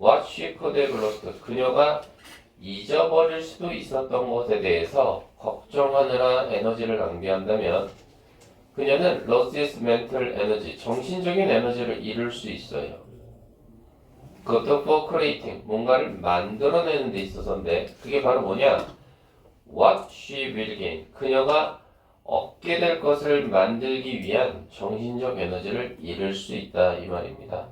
what she could have lost, 그녀가 잊어버릴 수도 있었던 것에 대해서 걱정하느라 에너지를 낭비한다면 그녀는 loses mental energy, 정신적인 에너지를 잃을 수 있어요. 그것도 for creating, 뭔가를 만들어내는 데 있어서인데 그게 바로 뭐냐? what she will gain, 그녀가 얻게 될 것을 만들기 위한 정신적 에너지를 잃을 수 있다 이 말입니다.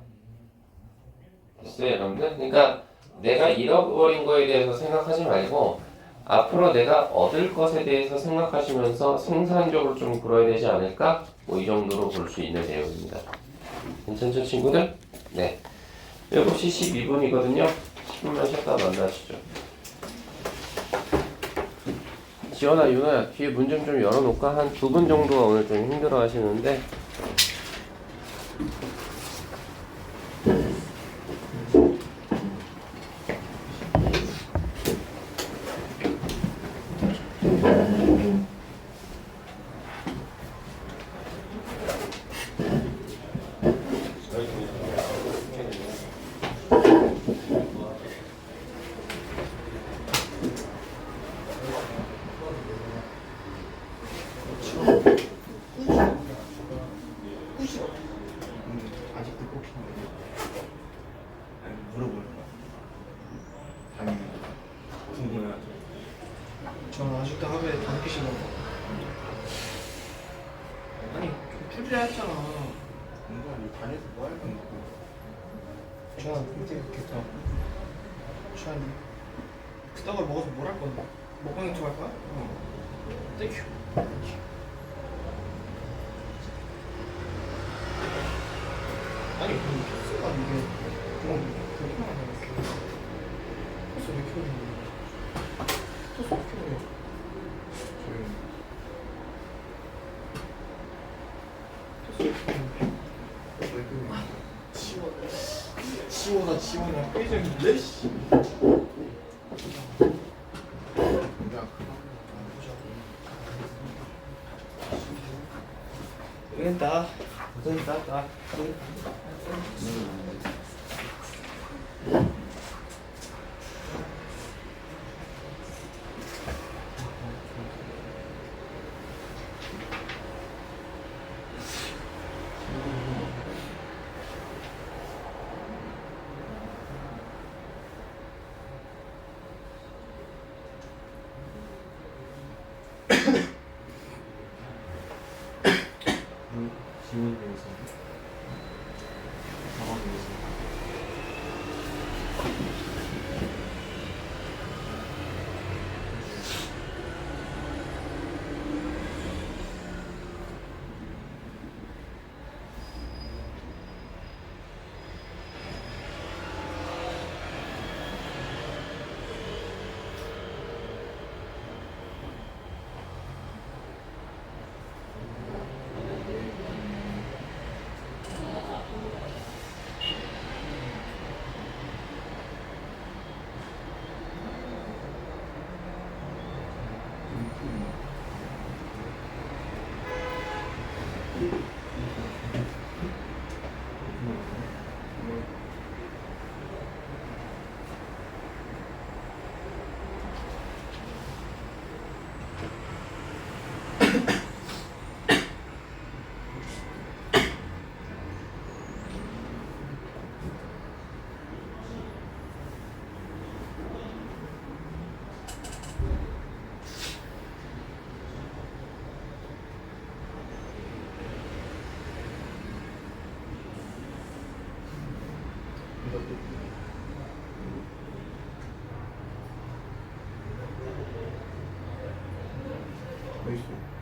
됐어요, 여러분들? 그러니까 내가 잃어버린 거에 대해서 생각하지 말고 앞으로 내가 얻을 것에 대해서 생각하시면서 생산적으로 좀 굴어야 되지 않을까? 뭐 이 정도로 볼 수 있는 내용입니다. 괜찮죠, 친구들? 네. 7시 12분이거든요. 10분만 쉬었다 만나시죠. 지원아, 윤아야, 뒤에 문 좀 열어놓을까? 한 2분 정도가 오늘 좀 힘들어 하시는데 아직도 꼽히는 아니 물어보는 거야. 당연히 궁금해가지고. 저는 아직도 하루에 5개씩 먹어. 아니 좀 풀리라 했잖아. 공부하니 반에서 뭐 할 건데? 주한 그때 좋겠다. 주한 그딴 걸 먹어서 뭘 할 건데? 먹방 유튜브 할 거야? 땡큐. 아니 그럼 토스가 이게 그럼 그렇게 하는 거야. 토스 왜 이렇게 먹는 거야? 토스 어떻게 먹어? 조용히. 토스 어떻게 먹어? 지원아 지원아 회장인데 씨. 공장 된다. 된다. 있어.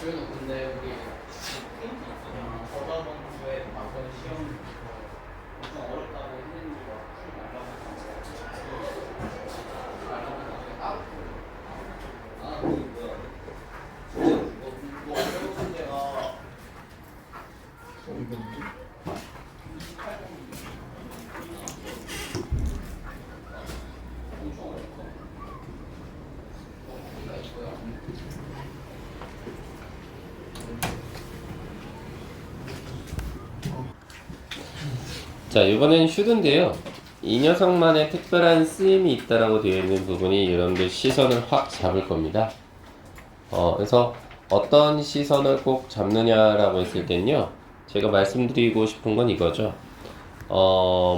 그래도 근데 우리 페인트 있잖아. 저저번주에 마선 시험 엄청 어렵다고 했는데 풀 말라고 아, 그 뭐야? 이거 어려운 문제가 이거 뭐지? 28번인데 엄청 어렵다. 이거 이거야. 자, 이번엔 슈드인데요. 이 녀석만의 특별한 쓰임이 있다라고 되어 있는 부분이 여러분들 시선을 확 잡을 겁니다. 그래서 어떤 시선을 꼭 잡느냐라고 했을 땐요, 제가 말씀드리고 싶은 건 이거죠.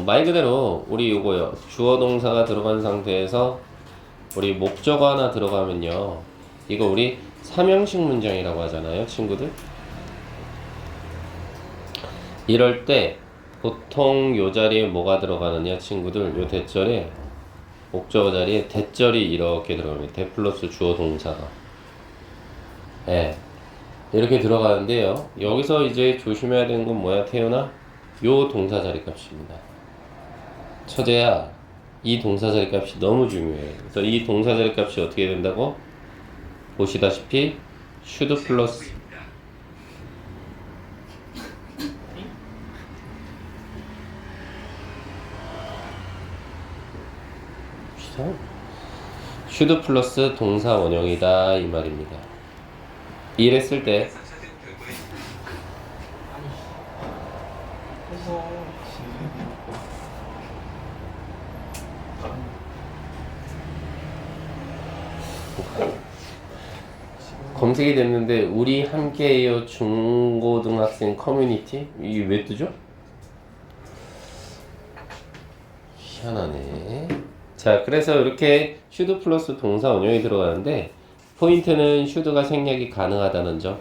말 그대로 우리 요거요, 주어 동사가 들어간 상태에서 우리 목적어 하나 들어가면요, 이거 우리 삼형식 문장이라고 하잖아요, 친구들. 이럴 때 보통 요 자리에 뭐가 들어가느냐, 친구들. 요 대절에, 목적어 자리에 대절이 이렇게 들어갑니다. 대 플러스 주어 동사가. 예. 이렇게 들어가는데요. 여기서 이제 조심해야 되는 건 뭐야, 태연아? 요 동사 자리 값입니다. 처제야, 이 동사 자리 값이 너무 중요해요. 그래서 이 동사 자리 값이 어떻게 된다고? 보시다시피, should 플러스 should 플러스 동사 원형이다 이 말입니다. 이랬을 때 검색이 됐는데 우리 함께해요 중고등학생 커뮤니티 이게 왜 뜨죠? 희한하네. 자, 그래서 이렇게 should 플러스 동사 원형이 들어가는데 포인트는 should가 생략이 가능하다는 점.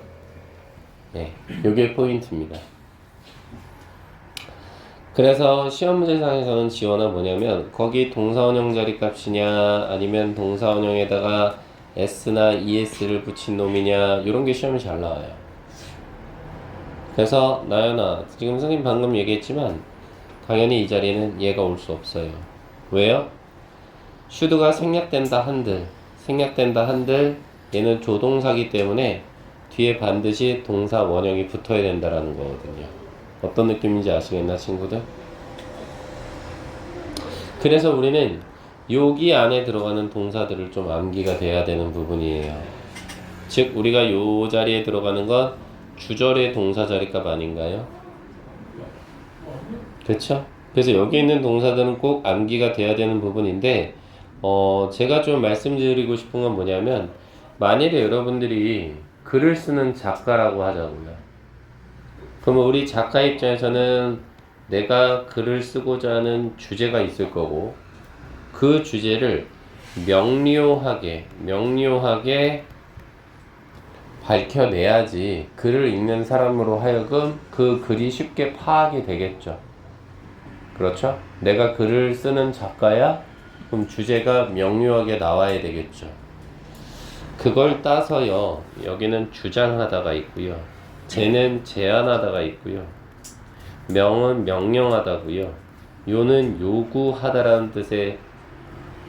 네, 요게 포인트입니다. 그래서 시험 문제상에서는 지원은 뭐냐면 거기 동사 원형 자리 값이냐 아니면 동사 원형에다가 s나 es를 붙인 놈이냐 요런 게 시험에 잘 나와요. 그래서 나연아 지금 선생님 방금 얘기했지만 당연히 이 자리에는 얘가 올 수 없어요. 왜요? should가 생략된다 한들 얘는 조동사기 때문에 뒤에 반드시 동사 원형이 붙어야 된다라는 거거든요. 어떤 느낌인지 아시겠나 친구들? 그래서 우리는 여기 안에 들어가는 동사들을 좀 암기가 돼야 되는 부분이에요. 즉 우리가 요 자리에 들어가는 건 주절의 동사 자리값 아닌가요? 그쵸? 그래서 여기 있는 동사들은 꼭 암기가 돼야 되는 부분인데, 제가 좀 말씀드리고 싶은 건 뭐냐면, 만일에 여러분들이 글을 쓰는 작가라고 하자고요. 그러면 우리 작가 입장에서는 내가 글을 쓰고자 하는 주제가 있을 거고, 그 주제를 명료하게 밝혀내야지 글을 읽는 사람으로 하여금 그 글이 쉽게 파악이 되겠죠. 그렇죠? 내가 글을 쓰는 작가야? 그럼 주제가 명료하게 나와야 되겠죠. 그걸 따서요, 여기는 주장하다가 있고요. 제는 제안하다가 있고요. 명은 명령하다고요. 요는 요구하다라는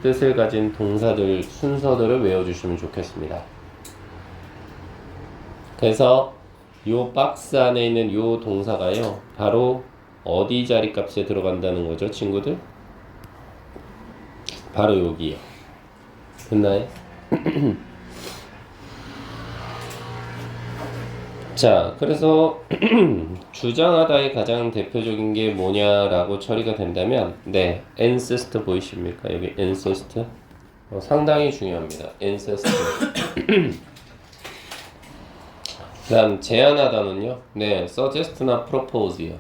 뜻을 가진 동사들 순서들을 외워주시면 좋겠습니다. 그래서 요 박스 안에 있는 요 동사가요, 바로 어디 자리 값에 들어간다는 거죠, 친구들? 바로 여기요. 됐나요? 자, 그래서 주장하다의 가장 대표적인 게 뭐냐라고 처리가 된다면, 네, insist 보이십니까? 여기 insist 상당히 중요합니다. insist. 그다음 제안하다는요, 네, suggest나 propose요.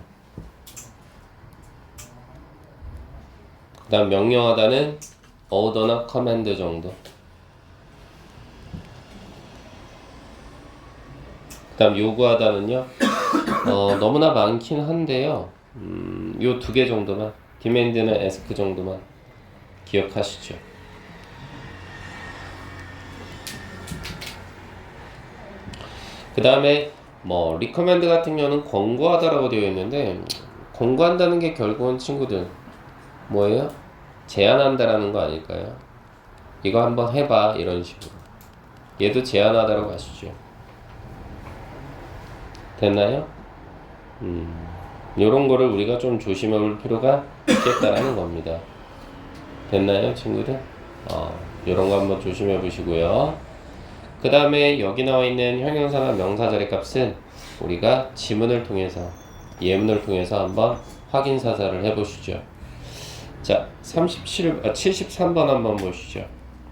그다음 명령하다는 order나 command 정도. 그다음 요구하다는요, 너무나 많긴 한데요, 요 두 개 정도만, demand나 ask 정도만 기억하시죠. 그 다음에 뭐 recommend 같은 경우는 권고하다라고 되어 있는데, 권고한다는 게 결국은 친구들 뭐예요? 제안한다라는 거 아닐까요? 이거 한번 해봐, 이런 식으로. 얘도 제안하다라고 하시죠. 됐나요? 요런 거를 우리가 좀 조심해 볼 필요가 있겠다라는 겁니다. 됐나요, 친구들? 요런 거 한번 조심해 보시고요. 그 다음에 여기 나와 있는 형용사나 명사 자리 값은 우리가 지문을 통해서, 예문을 통해서 한번 확인 사살을 해 보시죠. 자, 73번 한번 보시죠.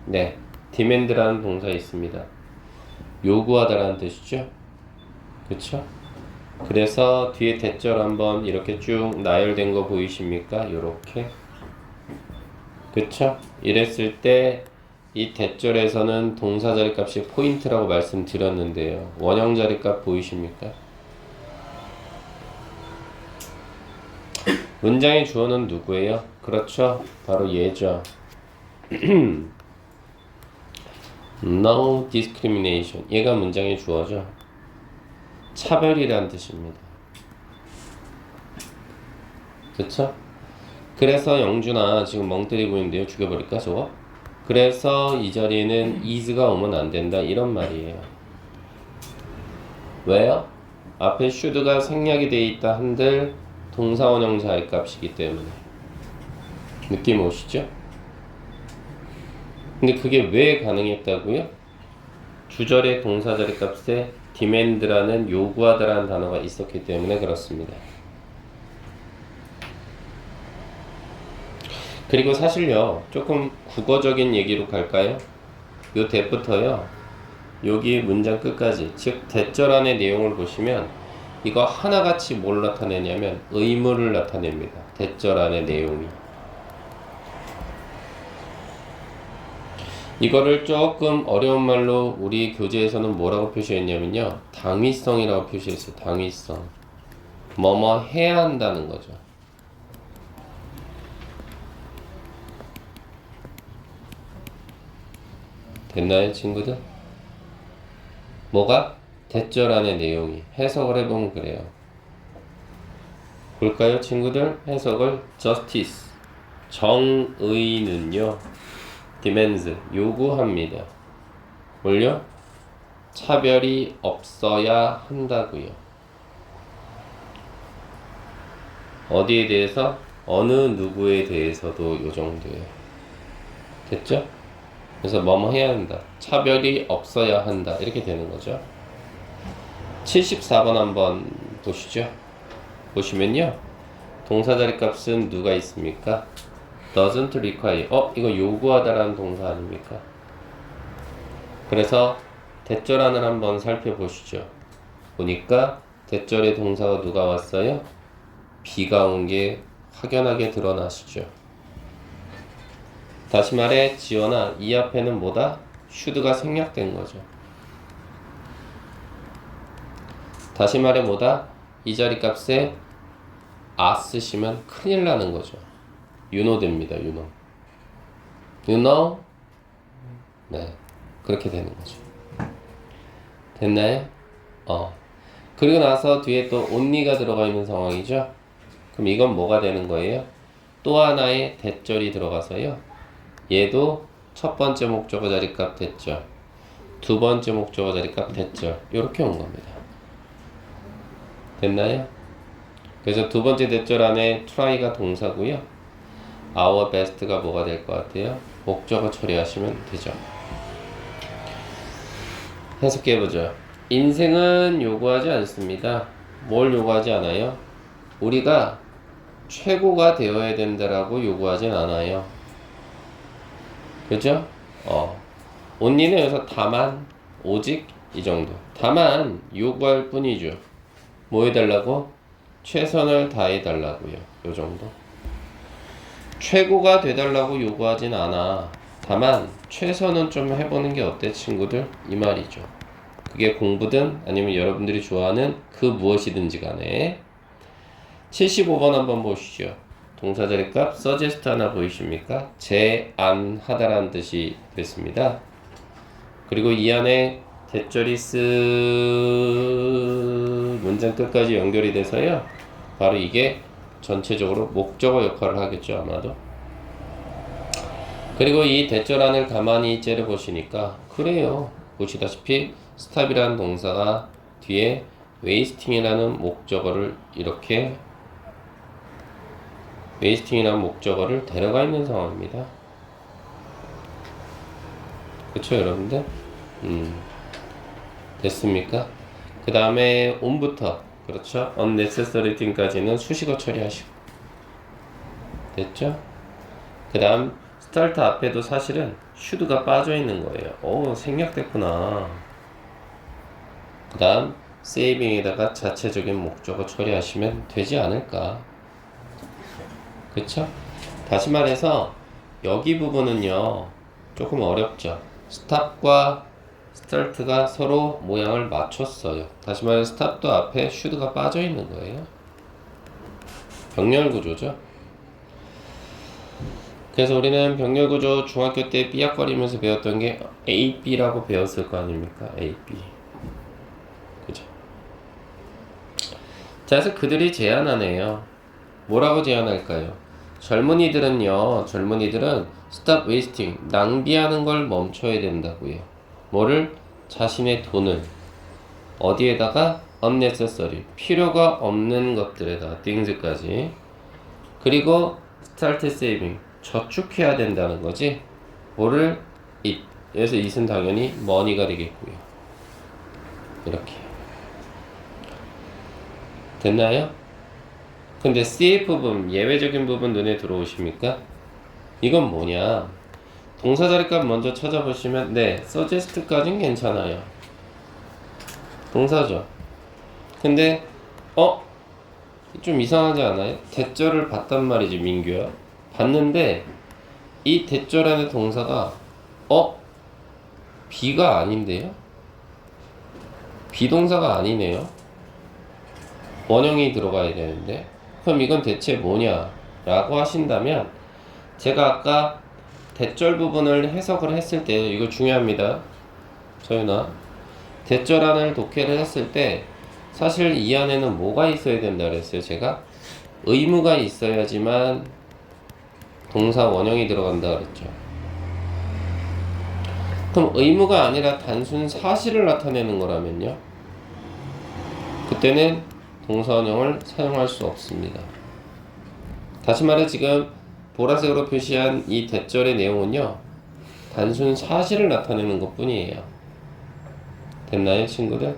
네, demand라는 동사 있습니다. 요구하다라는 뜻이죠. 그쵸? 그래서 뒤에 대절 한번 이렇게 쭉 나열된 거 보이십니까? 요렇게. 그쵸? 이랬을 때 이 대절에서는 동사 자리값이 포인트라고 말씀드렸는데요. 원형 자리값 보이십니까? 문장의 주어는 누구예요? 그렇죠? 바로 얘죠. No discrimination. 얘가 문장의 주어죠. 차별이란 뜻입니다. 그쵸? 그래서 영준아 지금 멍 때리고 있는데요. 죽여버릴까 저거? 그래서 이 자리에는 is가 오면 안 된다, 이런 말이에요. 왜요? 앞에 should가 생략이 돼 있다 한들 동사원형 자리값이기 때문에. 느낌 오시죠? 근데 그게 왜 가능했다고요? 주절의 동사 자리값에 demand라는 요구하다라는 단어가 있었기 때문에 그렇습니다. 그리고 사실요, 조금 국어적인 얘기로 갈까요? 요 대부터요, 여기 문장 끝까지, 즉 대절 안의 내용을 보시면 이거 하나같이 뭘 나타내냐면 의무를 나타냅니다. 대절 안의 내용이. 이거를 조금 어려운 말로 우리 교재에서는 뭐라고 표시했냐면요, 당위성이라고 표시했어요. 당위성. 뭐뭐 해야 한다는 거죠. 됐나요, 친구들? 뭐가? 대절 안의 내용이. 해석을 해보면 그래요. 볼까요, 친구들? 해석을. justice. 정의는요, demands. 요구합니다. 뭘요? 차별이 없어야 한다고요. 어디에 대해서? 어느 누구에 대해서도 요 정도예요. 됐죠? 그래서 뭐뭐 해야 한다. 차별이 없어야 한다. 이렇게 되는 거죠. 74번 한번 보시죠. 보시면요, 동사 자리 값은 누가 있습니까? doesn't require. 이거 요구하다라는 동사 아닙니까? 그래서 대절안을 한번 살펴보시죠. 보니까 대절의 동사가 누가 왔어요? be가 온 게 확연하게 드러나시죠. 다시 말해 지원아, 이 앞에는 뭐다? should가 생략된 거죠. 다시 말해 뭐다? 이 자리 값에 쓰시면 큰일 나는 거죠. you know 됩니다. you know. you know? 네, 그렇게 되는 거죠. 됐나요? 그리고 나서 뒤에 또 only가 들어가 있는 상황이죠. 그럼 이건 뭐가 되는 거예요? 또 하나의 대절이 들어가서요. 얘도 첫 번째 목적어 자리값 대절, 두 번째 목적어 자리값 대절, 이렇게 온 겁니다. 됐나요? 그래서 두 번째 대절 안에 try가 동사고요. our best가 뭐가 될 것 같아요? 목적어 처리하시면 되죠. 해석해보죠. 인생은 요구하지 않습니다. 뭘 요구하지 않아요? 우리가 최고가 되어야 된다라고 요구하진 않아요. 그죠? only는 여기서 다만, 오직 이 정도. 다만 요구할 뿐이죠. 뭐 해달라고? 최선을 다해달라고요. 요 정도. 최고가 돼달라고 요구하진 않아. 다만 최선은 좀 해보는 게 어때 친구들? 이 말이죠. 그게 공부든 아니면 여러분들이 좋아하는 그 무엇이든지 간에. 75번 한번 보시죠. 동사 자리 값 suggest 하나 보이십니까? 제안하다라는 뜻이 됐습니다. 그리고 이 안에 대절이 문장 끝까지 연결이 돼서요. 바로 이게 전체적으로 목적어 역할을 하겠죠, 아마도. 그리고 이 대절안을 가만히 째려보시니까 그래요. 보시다시피 stop이라는 동사가 뒤에 wasting이라는 목적어를 이렇게 wasting이라는 목적어를 데려가 있는 상황입니다. 그쵸 여러분들? 됐습니까? 그 다음에 on부터 그렇죠? unnecessary thing까지는 수식어 처리하시고 됐죠? 그 다음 start 앞에도 사실은 should가 빠져있는 거예요. 생략됐구나. 그 다음 saving에다가 자체적인 목적어 처리하시면 되지 않을까. 그쵸? 다시 말해서 여기 부분은요 조금 어렵죠. stop과 start가 서로 모양을 맞췄어요. 다시 말해 stop도 앞에 should가 빠져 있는 거예요. 병렬 구조죠. 그래서 우리는 병렬 구조 중학교 때 삐약거리면서 배웠던 게 A, B라고 배웠을 거 아닙니까? A, B. 그죠? 자, 그래서 그들이 제안하네요. 뭐라고 제안할까요? 젊은이들은 stop wasting, 낭비하는 걸 멈춰야 된다고요. 뭐를? 자신의 돈을 어디에다가? unnecessary, 필요가 없는 것들에다가 things까지. 그리고 start saving, 저축해야 된다는 거지. 뭐를? it. 여기서 it은 당연히 money가 되겠고요. 이렇게 됐나요? 근데 CF 부분, 예외적인 부분 눈에 들어오십니까? 이건 뭐냐? 동사 자리값 먼저 찾아보시면 suggest까진 괜찮아요. 동사죠. 근데 좀 이상하지 않아요? 대절을 봤단 말이지 민규야. 봤는데 이 대절 안에 동사가 B가 아닌데요? 비동사가 아니네요. 원형이 들어가야 되는데 그럼 이건 대체 뭐냐 라고 하신다면 제가 아까 대절 부분을 해석을 했을 때 이거 중요합니다. 서윤아, 대절안을 독해를 했을 때 사실 이 안에는 뭐가 있어야 된다 그랬어요. 제가 의무가 있어야지만 동사 원형이 들어간다 그랬죠. 그럼 의무가 아니라 단순 사실을 나타내는 거라면요, 그때는 동사 원형을 사용할 수 없습니다. 다시 말해 지금 보라색으로 표시한 이 대절의 내용은요, 단순 사실을 나타내는 것 뿐이에요. 됐나요 친구들?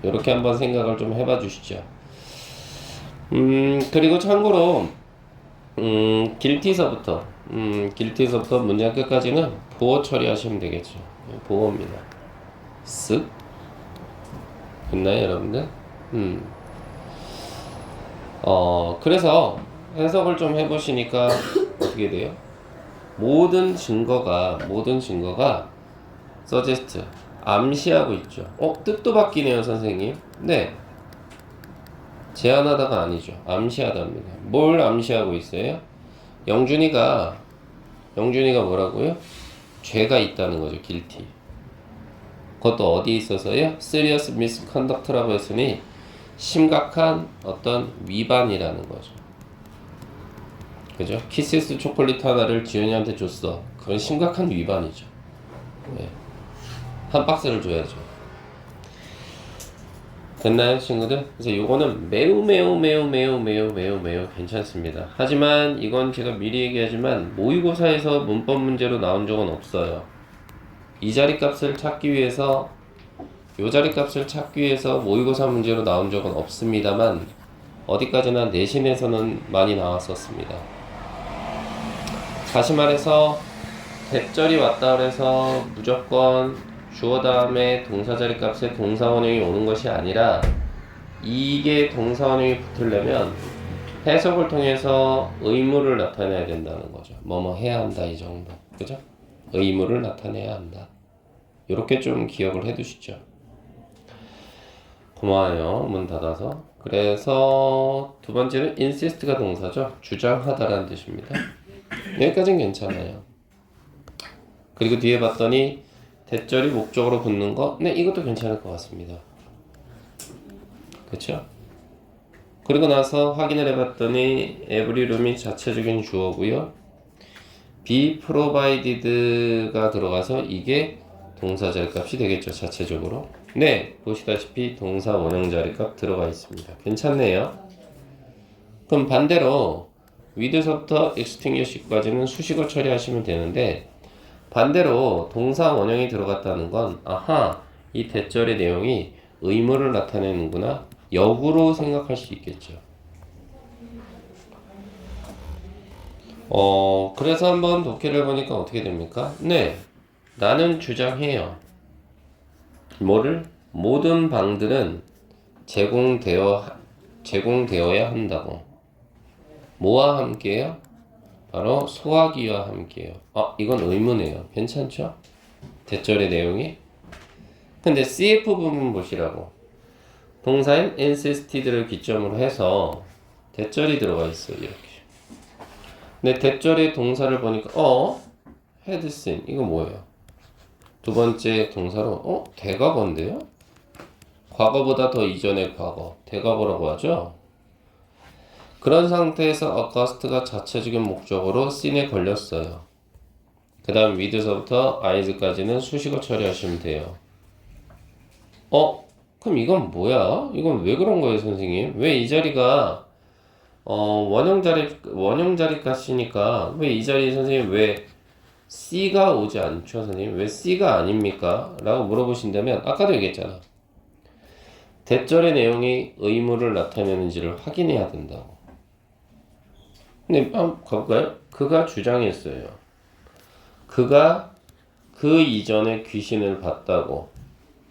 이렇게 한번 생각을 좀 해봐 주시죠. 그리고 참고로 길티서부터 문장 끝까지는 보어 처리하시면 되겠죠. 보어입니다. 쓱 됐나요, 여러분들? 그래서 해석을 좀 해보시니까 어떻게 돼요? 모든 증거가 suggest 암시하고 있죠. 뜻도 바뀌네요, 선생님. 네, 제안하다가 아니죠. 암시하답니다. 뭘 암시하고 있어요? 영준이가 뭐라고요? 죄가 있다는 거죠. guilty. 그것도 어디에 있어서요? serious misconduct라고 했으니 심각한 어떤 위반이라는 거죠. 그죠? 키스스 초콜릿 하나를 지연이한테 줬어. 그건 심각한 위반이죠. 네. 한 박스를 줘야죠. 됐나요, 친구들? 그래서 요거는 매우 괜찮습니다. 하지만 이건 제가 미리 얘기하지만 모의고사에서 문법 문제로 나온 적은 없어요. 이 자리 값을 찾기 위해서 요 자리 값을 찾기 위해서 모의고사 문제로 나온 적은 없습니다만 어디까지나 내신에서는 많이 나왔었습니다. 다시 말해서 대절이 왔다 그래서 무조건 주어 다음에 동사 자리 값에 동사 원형이 오는 것이 아니라 이게 동사 원형이 붙으려면 해석을 통해서 의무를 나타내야 된다는 거죠. 뭐뭐 해야 한다, 이 정도. 그죠? 의무를 나타내야 한다. 이렇게 좀 기억을 해 두시죠. 고마워요. 문 닫아서. 그래서 두 번째는 insist가 동사죠. 주장하다라는 뜻입니다. 여기까지는 괜찮아요. 그리고 뒤에 봤더니 대절이 목적으로 붙는 거, 네, 이것도 괜찮을 것 같습니다. 그쵸? 그리고 나서 확인을 해봤더니 every room이 자체적인 주어고요. be provided가 들어가서 이게 동사 자리값이 되겠죠. 자체적으로. 네, 보시다시피 동사 원형 자리값 들어가 있습니다. 괜찮네요. 그럼 반대로 with서부터 extinguish까지는 수식어 처리하시면 되는데 반대로 동사 원형이 들어갔다는 건 아하, 이 대절의 내용이 의무를 나타내는구나, 역으로 생각할 수 있겠죠. 그래서 한번 독해를 보니까 어떻게 됩니까? 네, 나는 주장해요. 뭐를? 모든 방들은 제공되어야 한다고. 뭐와 함께요? 바로 소화기와 함께요. 이건 의무네요. 괜찮죠? 대절의 내용이. 근데 CF 부분 보시라고. 동사인 insisted를 기점으로 해서 대절이 들어가 있어요. 이렇게. 근데 대절의 동사를 보니까 had seen. 이거 뭐예요? 두 번째 동사로 대과거인데요? 과거보다 더 이전의 과거. 대과거라고 하죠? 그런 상태에서 August가 자체적인 목적으로 seen에 걸렸어요. 그 다음 with서부터 is까지는 수식어 처리하시면 돼요. 그럼 이건 뭐야? 이건 왜 그런 거예요, 선생님? 왜 이 자리가 원형 자리 값이니까 왜 이 자리에 선생님 왜 C가 오지 않죠, 선생님? 왜 C가 아닙니까? 라고 물어보신다면 아까도 얘기했잖아. 대절의 내용이 의무를 나타내는지를 확인해야 된다고. 근데 한번 가볼까요? 그가 주장했어요. 그가 그 이전에 귀신을 봤다고.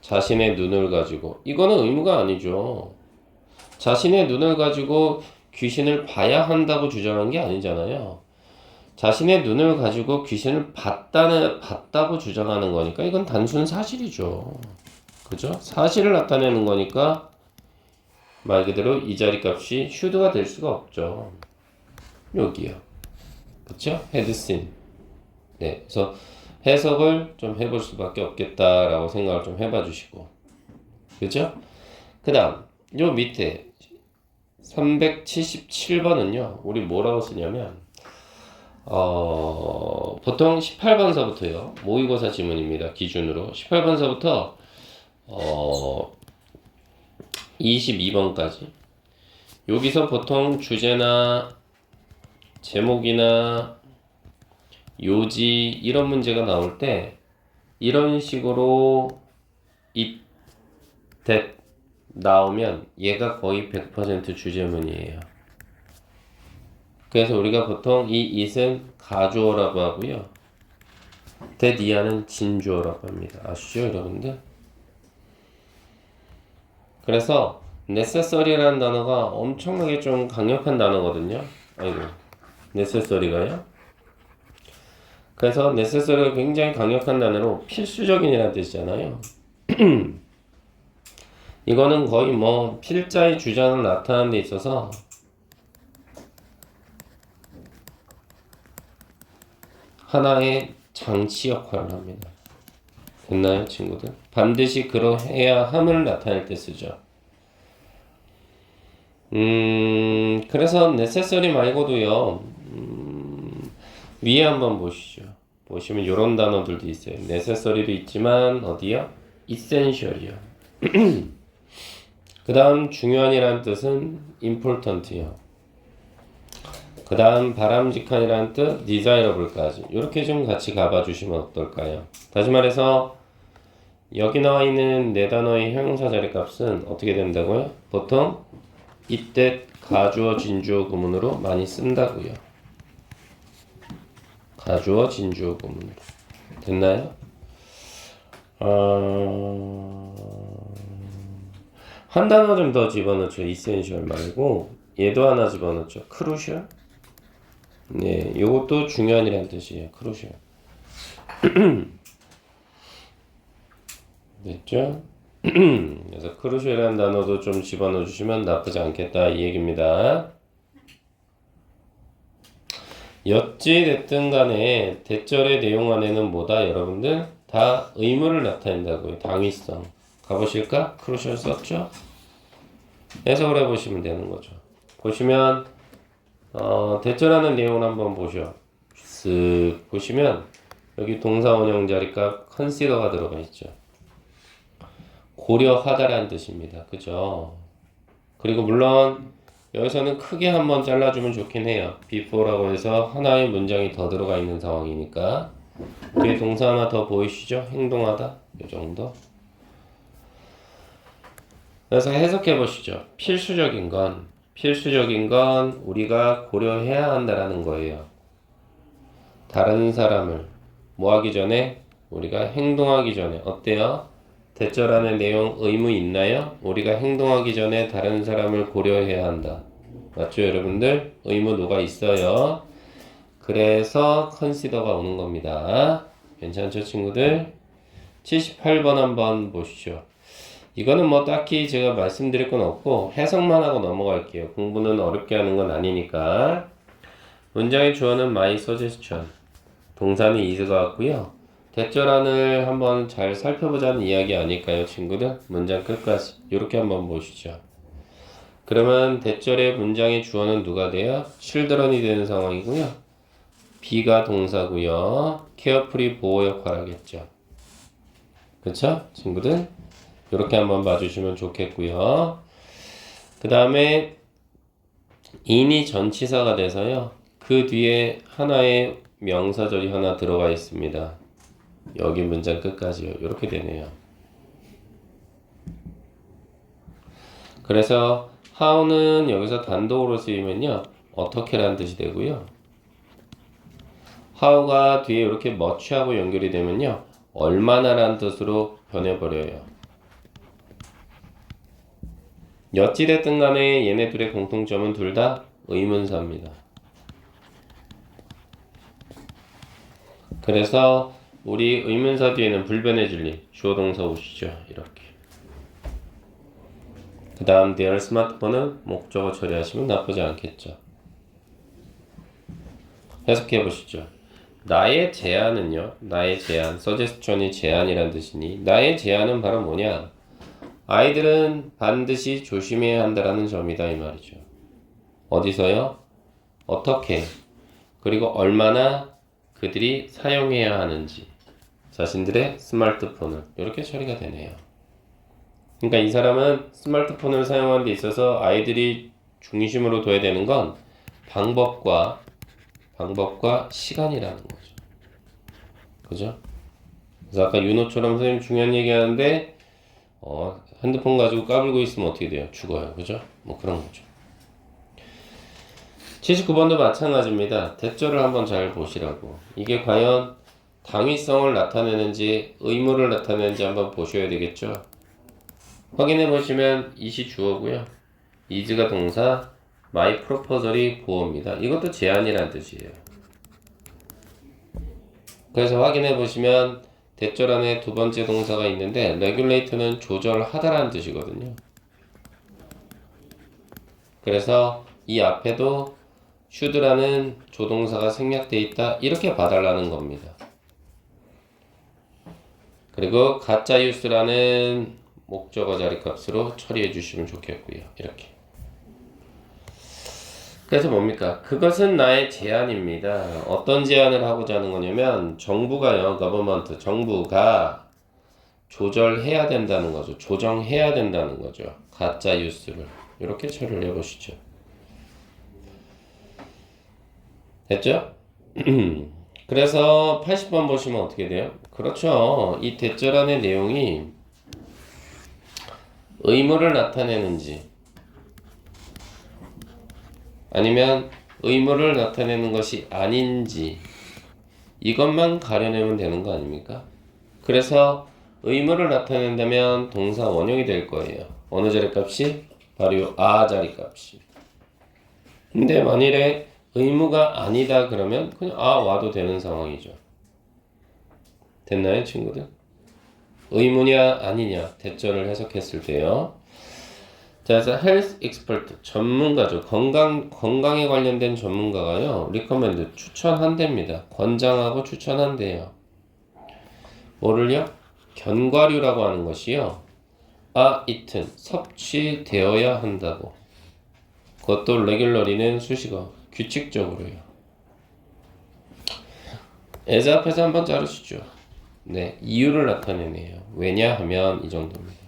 자신의 눈을 가지고. 이거는 의무가 아니죠. 자신의 눈을 가지고 귀신을 봐야 한다고 주장한 게 아니잖아요. 자신의 눈을 가지고 귀신을 봤다고 주장하는 거니까 이건 단순 사실이죠. 그죠? 사실을 나타내는 거니까 말 그대로 이 자리 값이 should가 될 수가 없죠. 여기요. 그쵸? had seen. 네. 그래서 해석을 좀 해볼 수밖에 없겠다라고 생각을 좀 해봐 주시고. 그죠? 그 다음, 요 밑에 377번은요, 우리 뭐라고 쓰냐면, 보통 18번서부터요, 모의고사 지문입니다. 기준으로. 18번서부터, 22번까지. 여기서 보통 주제나 제목이나 요지 이런 문제가 나올 때 이런 식으로 if, that 나오면 얘가 거의 100% 주제문이에요. 그래서 우리가 보통 이 it은 가주어라고 하고요. that 이하는 진주어라고 합니다. 아시죠, 여러분들? 그래서 necessary라는 단어가 엄청나게 좀 강력한 단어거든요. 아이고, necessary가요? 그래서 necessary가 굉장히 강력한 단어로 필수적인이라는 뜻이잖아요. 이거는 거의 뭐 필자의 주장을 나타내는 데 있어서 하나의 장치 역할을 합니다. 됐나요, 친구들? 반드시 그러해야 함을 나타낼 때 쓰죠. 그래서 necessary 말고도요, 위에 한번 보시죠. 보시면 이런 단어들도 있어요. necessary도 있지만, 어디요? essential이요. 그 다음 중요한이라는 뜻은 important이요. 그 다음 바람직한이라는 뜻 desirable까지 이렇게 좀 같이 가봐 주시면 어떨까요? 다시 말해서 여기 나와 있는 네 단어의 형용사 자리 값은 어떻게 된다고요? 보통 이때 가주어 진주어 구문으로 많이 쓴다고요. 가주어 진주어 구문으로. 됐나요? 한 단어 좀 더 집어넣죠. essential 말고 얘도 하나 집어넣죠. crucial. 네, 요것도 중요한이라는 뜻이에요. crucial. 됐죠? 그래서 crucial이라는 단어도 좀 집어넣어 주시면 나쁘지 않겠다 이 얘기입니다. 어찌 됐든 간에 대절의 내용 안에는 뭐다 여러분들? 다 의무를 나타낸다고요. 당위성. 가보실까? crucial 썼죠? 해석을 해보시면 되는 거죠. 보시면 대절하는 내용을 한번 보죠. 쓱 보시면 여기 동사 원형 자리값 consider가 들어가 있죠. 고려하다라는 뜻입니다. 그죠? 그리고 물론 여기서는 크게 한번 잘라주면 좋긴 해요. before라고 해서 하나의 문장이 더 들어가 있는 상황이니까. 뒤에 동사 하나 더 보이시죠? 행동하다. 이 정도. 그래서 해석해 보시죠. 필수적인 건 우리가 고려해야 한다라는 거예요. 다른 사람을 뭐 하기 전에 우리가 행동하기 전에 어때요? 대절하는 내용 의무 있나요? 우리가 행동하기 전에 다른 사람을 고려해야 한다. 맞죠, 여러분들? 의무도가 있어요. 그래서 컨시더가 오는 겁니다. 괜찮죠, 친구들? 78번 한번 보시죠. 이거는 뭐 딱히 제가 말씀드릴 건 없고 해석만 하고 넘어갈게요. 공부는 어렵게 하는 건 아니니까. 문장의 주어는 my suggestion. 동사는 is가 왔고요. 대절안을 한번 잘 살펴보자는 이야기 아닐까요, 친구들? 문장 끝까지 이렇게 한번 보시죠. 그러면 대절의 문장의 주어는 누가 돼요? children이 되는 상황이고요. be가 동사고요. carefully 보호 역할 하겠죠. 그쵸? 친구들? 이렇게 한번 봐주시면 좋겠고요. 그 다음에 in이 전치사가 돼서요. 그 뒤에 하나의 명사절이 하나 들어가 있습니다. 여기 문장 끝까지요. 이렇게 되네요. 그래서 how는 여기서 단독으로 쓰이면요. 어떻게라는 뜻이 되고요. how가 뒤에 이렇게 much하고 연결이 되면요. 얼마나라는 뜻으로 변해버려요. 어찌됐든 간에 얘네 둘의 공통점은 둘 다 의문사입니다. 그래서 우리 의문사 뒤에는 불변의 진리, 주어 동사 오시죠. 이렇게. 그 다음 their 스마트폰은 목적어 처리하시면 나쁘지 않겠죠. 해석해 보시죠. 나의 제안은요. 나의 제안, suggestion이 제안이란 뜻이니 나의 제안은 바로 뭐냐? 아이들은 반드시 조심해야 한다라는 점이다 이 말이죠. 어디서요? 어떻게? 그리고 얼마나 그들이 사용해야 하는지 자신들의 스마트폰을 이렇게 처리가 되네요. 그러니까 이 사람은 스마트폰을 사용하는 데 있어서 아이들이 중심으로 둬야 되는 건 방법과 시간이라는 거죠. 그죠? 그래서 아까 윤호처럼 선생님 중요한 얘기 하는데 핸드폰 가지고 까불고 있으면 어떻게 돼요? 죽어요. 그죠? 뭐 그런 거죠. 79번도 마찬가지입니다. 대절을 한번 잘 보시라고. 이게 과연 당위성을 나타내는지 의무를 나타내는지 한번 보셔야 되겠죠. 확인해 보시면 it이 주어고요. is가 동사, my proposal이 보어입니다. 이것도 제안이란 뜻이에요. 그래서 확인해 보시면 대절 안에 두 번째 동사가 있는데 regulate는 조절하다라는 뜻이거든요. 그래서 이 앞에도 should라는 조동사가 생략되어 있다 이렇게 봐달라는 겁니다. 그리고 가짜 use라는 목적어 자리 값으로 처리해 주시면 좋겠고요. 이렇게. 그래서 뭡니까? 그것은 나의 제안입니다. 어떤 제안을 하고자 하는 거냐면 정부가요. government, 정부가 조절해야 된다는 거죠. 조정해야 된다는 거죠. 가짜 뉴스를. 이렇게 처리를 해보시죠. 됐죠? 그래서 80번 보시면 어떻게 돼요? 그렇죠. 이 대절안의 내용이 의무를 나타내는지 아니면 의무를 나타내는 것이 아닌지 이것만 가려내면 되는 거 아닙니까? 그래서 의무를 나타낸다면 동사 원형이 될 거예요. 어느 자리값이? 바로 이 아 자리값이. 근데 만일에 의무가 아니다 그러면 그냥 아 와도 되는 상황이죠. 됐나요, 친구들? 의무냐 아니냐 대절을 해석했을 때요. 자, 그래서 health expert 전문가죠. 건강에 관련된 전문가가요. recommend 추천한답니다. 권장하고 추천한대요. 뭐를요? 견과류라고 하는 것이요. eaten 섭취되어야 한다고. 그것도 regularly는 수식어 규칙적으로요. as 앞에서 한번 자르시죠. 네, 이유를 나타내네요. 왜냐하면 이 정도입니다.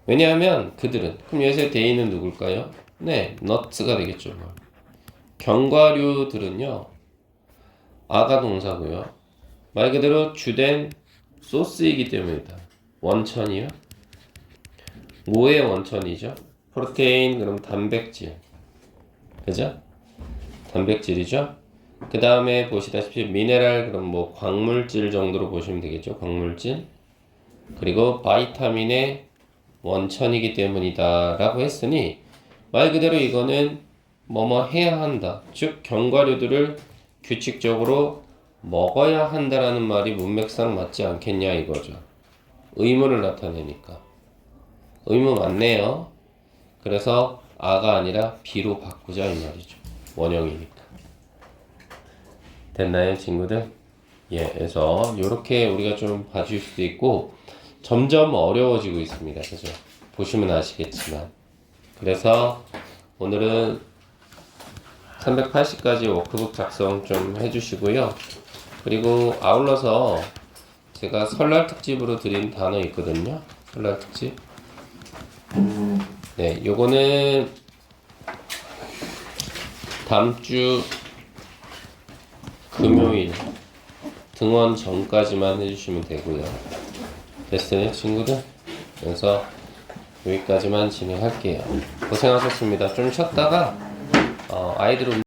왜냐하면 그들은 그럼 여기서 대인은 누굴까요? 네, nuts가 되겠죠. 견과류들은요. 아가 동사고요. 말 그대로 주된 소스이기 때문이다. 원천이요. 뭐의 원천이죠? 프로테인 그럼 단백질. 그죠? 단백질이죠. 그 다음에 보시다시피 미네랄 그럼 뭐 광물질 정도로 보시면 되겠죠. 광물질. 그리고 바이타민의 원천이기 때문이다 라고 했으니 말 그대로 이거는 뭐뭐 해야 한다. 즉 견과류들을 규칙적으로 먹어야 한다라는 말이 문맥상 맞지 않겠냐 이거죠. 의무를 나타내니까. 의무 맞네요. 그래서 아가 아니라 B로 바꾸자 이 말이죠. 원형이니까. 됐나요, 친구들? 예, 그래서 이렇게 우리가 좀 봐줄 수도 있고 점점 어려워지고 있습니다. 그죠? 보시면 아시겠지만. 그래서 오늘은 380까지 워크북 작성 좀 해주시고요. 그리고 아울러서 제가 설날 특집으로 드린 단어 있거든요. 설날 특집. 네, 요거는 다음 주 금요일 등원 전까지만 해주시면 되고요. 됐어요, 친구들? 그래서 여기까지만 진행할게요. 고생하셨습니다. 좀 쉬었다가 아이들